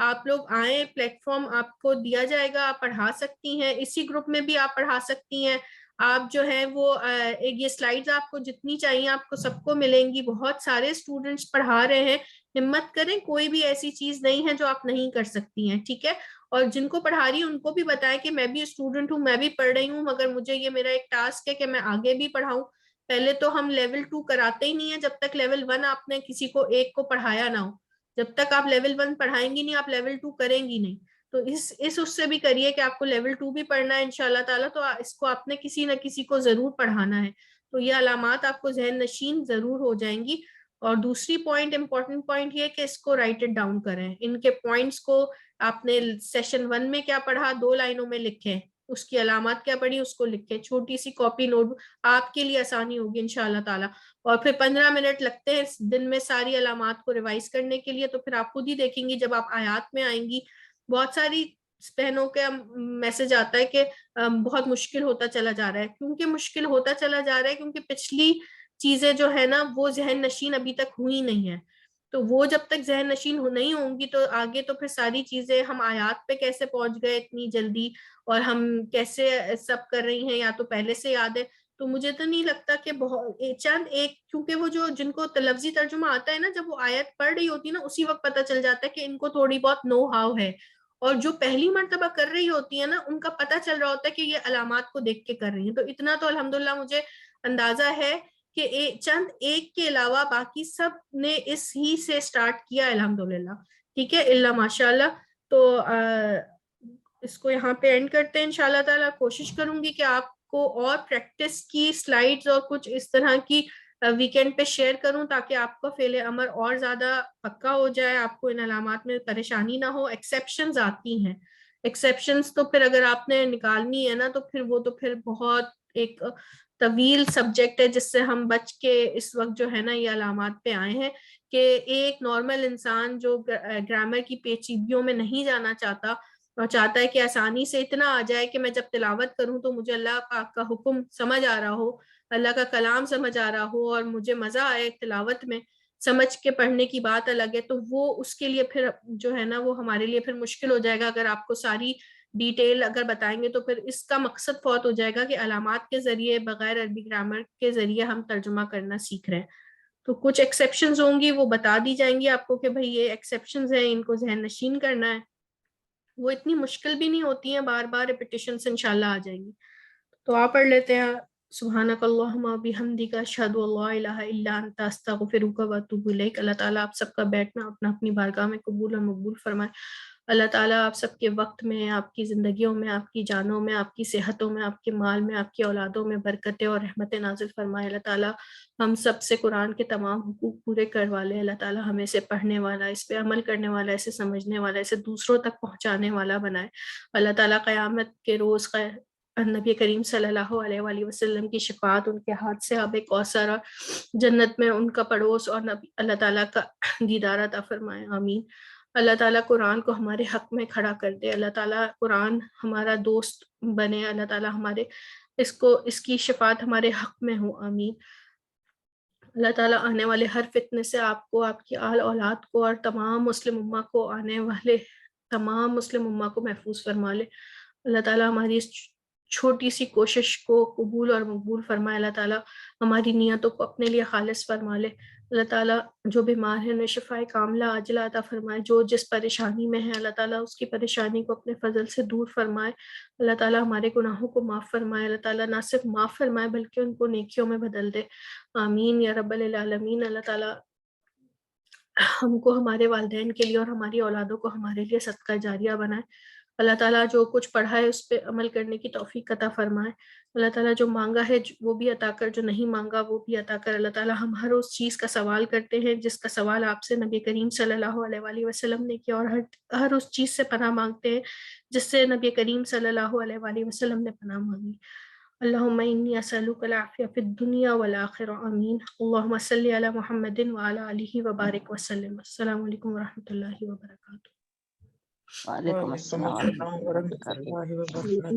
آپ لوگ آئیں, پلیٹ فارم آپ کو دیا جائے گا, آپ پڑھا سکتی ہیں, اسی گروپ میں بھی آپ پڑھا سکتی ہیں. آپ جو ہے وہ یہ سلائیڈز آپ کو جتنی چاہیے آپ کو سب کو ملیں گی, بہت سارے اسٹوڈنٹس پڑھا رہے ہیں, ہمت کریں, کوئی بھی ایسی چیز نہیں ہے جو آپ نہیں کر سکتی ہیں, ٹھیک ہے. اور جن کو پڑھا رہی ہیں ان کو بھی بتائیں کہ میں بھی اسٹوڈنٹ ہوں, میں بھی پڑھ رہی ہوں, مگر مجھے یہ میرا ایک ٹاسک ہے کہ میں آگے بھی پڑھاؤں. پہلے تو ہم لیول 2 کراتے ہی نہیں ہیں جب تک لیول 1 آپ نے کسی کو ایک کو پڑھایا نہ ہو. جب تک آپ لیول 1 پڑھائیں گی نہیں, آپ لیول 2 کریں گی نہیں. تو اس سے بھی کریے کہ آپ کو لیول 2 بھی پڑھنا ہے انشاءاللہ تعالیٰ, تو اس کو آپ نے کسی نہ کسی کو ضرور پڑھانا ہے. تو یہ علامات آپ کو ذہن نشین ضرور ہو جائیں گی. اور دوسری پوائنٹ, امپورٹنٹ پوائنٹ یہ کہ اس کو رائٹ اٹ ڈاؤن کریں. ان کے پوائنٹس کو آپ نے سیشن 1 میں کیا پڑھا 2 لائنوں میں لکھیں, اس کی علامات کیا پڑھی اس کو لکھیں, چھوٹی سی کاپی نوٹ, آپ کے لیے آسانی ہوگی انشاءاللہ تعالیٰ. اور پھر 15 منٹ لگتے ہیں دن میں ساری علامات کو ریوائز کرنے کے لیے. تو پھر آپ خود ہی دیکھیں گی جب آپ آیات میں آئیں گی, بہت ساری بہنوں کا میسج آتا ہے کہ بہت مشکل ہوتا چلا جا رہا ہے. کیونکہ مشکل ہوتا چلا جا رہا ہے کیونکہ پچھلی چیزیں جو ہے نا وہ ذہن نشین ابھی تک ہوئی نہیں ہے. تو وہ جب تک ذہن نشین نہیں ہوں گی تو آگے تو پھر ساری چیزیں, ہم آیات پہ کیسے پہنچ گئے اتنی جلدی, اور ہم کیسے سب کر رہی ہیں, یا تو پہلے سے یاد ہے. تو مجھے تو نہیں لگتا کہ بہت چند ایک, کیونکہ وہ جو جن کو لفظی ترجمہ آتا ہے نا, جب وہ آیت پڑھ رہی ہوتی ہے نا اسی وقت پتہ چل جاتا ہے کہ ان کو تھوڑی بہت نو ہاؤ ہے. اور جو پہلی مرتبہ کر رہی ہوتی ہے نا ان کا پتہ چل رہا ہوتا ہے کہ یہ علامات کو دیکھ کے کر رہی ہیں. تو اتنا تو الحمدللہ مجھے اندازہ ہے کہ چند ایک کے علاوہ باقی سب نے اس ہی سے سٹارٹ کیا الحمدللہ, ٹھیک ہے, اللہ ماشاءاللہ. تو اس کو یہاں پہ اینڈ کرتے ہیں انشاءاللہ تعالیٰ. کوشش کروں گی کہ آپ کو اور پریکٹس کی سلائیڈز اور کچھ اس طرح کی ویکینڈ پہ شیئر کروں تاکہ آپ کا فعل امر اور زیادہ پکا ہو جائے, آپ کو ان علامات میں پریشانی نہ ہو. ایکسیپشنز آتی ہیں, ایکسیپشنز تو پھر اگر آپ نے نکالنی ہے نا تو پھر بہت ایک طویل سبجیکٹ ہے جس سے ہم بچ کے اس وقت جو ہے نا یہ علامات پہ آئے ہیں کہ ایک نارمل انسان جو گرامر کی پیچیدگیوں میں نہیں جانا چاہتا اور چاہتا ہے کہ آسانی سے اتنا آ جائے کہ میں جب تلاوت کروں تو مجھے اللہ پاک کا حکم سمجھ آ رہا ہو, اللہ کا کلام سمجھ آ رہا ہو اور مجھے مزہ آئے تلاوت میں, سمجھ کے پڑھنے کی بات الگ ہے. تو وہ اس کے لیے پھر جو ہے نا وہ ہمارے لیے پھر مشکل ہو جائے گا اگر آپ کو ساری ڈیٹیل اگر بتائیں گے. تو پھر اس کا مقصد فوت ہو جائے گا کہ علامات کے ذریعے بغیر عربی گرامر کے ذریعے ہم ترجمہ کرنا سیکھ رہے ہیں. تو کچھ ایکسیپشنز ہوں گی وہ بتا دی جائیں گی آپ کو کہ بھئی یہ ایکسیپشنز ہیں, ان کو ذہن نشین کرنا ہے. وہ اتنی مشکل بھی نہیں ہوتی ہیں, بار بار ریپیٹیشن سے انشاءاللہ آ جائیں گی. تو آپ پڑھ لیتے ہیں سبحانک اللہم بحمدک اشہد ان لا الہ الا انت استغفرک و اتوب الیک. اللہ تعالیٰ آپ سب کا بیٹھنا اپنا اپنی بارگاہ میں قبول اور مقبول فرمائے. اللہ تعالیٰ آپ سب کے وقت میں, آپ کی زندگیوں میں, آپ کی جانوں میں, آپ کی صحتوں میں, آپ کے مال میں, آپ کی اولادوں میں برکتیں اور رحمتیں نازل فرمائے. اللہ تعالیٰ ہم سب سے قرآن کے تمام حقوق پورے کروا لے. اللہ تعالیٰ ہمیں سے پڑھنے والا, اس پہ عمل کرنے والا, اسے سمجھنے والا, اسے دوسروں تک پہنچانے والا بنائے. اللہ تعالیٰ قیامت کے روز نبی کریم صلی اللہ علیہ وآلہ وسلم کی شفاعت, ان کے ہاتھ سے آب کوثر اور جنت میں ان کا پڑوس اور اللہ تعالیٰ کا دیدار عطا فرمائے. آمین. اللہ تعالیٰ قرآن کو ہمارے حق میں کھڑا کر دے. اللہ تعالیٰ قرآن ہمارا دوست بنے. اللہ تعالیٰ ہمارے اس کی شفاعت ہمارے حق میں ہو. آمین. اللہ تعالیٰ آنے والے ہر فتنے سے آپ کو, آپ کی آل اولاد کو اور تمام مسلم امہ کو, آنے والے تمام مسلم امہ کو محفوظ فرما لے. اللہ تعالیٰ ہماری اس چھوٹی سی کوشش کو قبول اور مقبول فرمائے. اللہ تعالیٰ ہماری نیتوں کو اپنے لیے خالص فرما لے. اللہ تعالیٰ جو بیمار ہیں انہیں شفائے کاملہ عاجلہ عطا فرمائے. جو جس پریشانی میں ہے اللہ تعالیٰ اس کی پریشانی کو اپنے فضل سے دور فرمائے. اللہ تعالیٰ ہمارے گناہوں کو معاف فرمائے. اللہ تعالیٰ نہ صرف معاف فرمائے بلکہ ان کو نیکیوں میں بدل دے. آمین یا رب العالمین. اللہ تعالیٰ ہم کو ہمارے والدین کے لیے اور ہماری اولادوں کو ہمارے لیے صدقہ جاریہ بنائے. اللہ تعالیٰ جو کچھ پڑھا ہے اس پہ عمل کرنے کی توفیق عطا فرمائے. اللہ تعالیٰ جو مانگا ہے وہ بھی عطا کر, جو نہیں مانگا وہ بھی عطا کر. اللہ تعالیٰ ہم ہر اس چیز کا سوال کرتے ہیں جس کا سوال آپ سے نبی کریم صلی اللہ علیہ وآلہ وسلم نے کیا, اور ہر اس چیز سے پناہ مانگتے ہیں جس سے نبی کریم صلی اللہ علیہ وآلہ وسلم نے پناہ مانگی. اللہم انی اسألک العافیہ فی الدنیا والآخرہ. آمین. اللہم صلی علی محمد وعلی آلہ وبارک وسلم. السلام علیکم ورحمۃ اللہ وبرکاتہ. وعلیکم السلام ورحمۃ اللہ وبرکاتہ.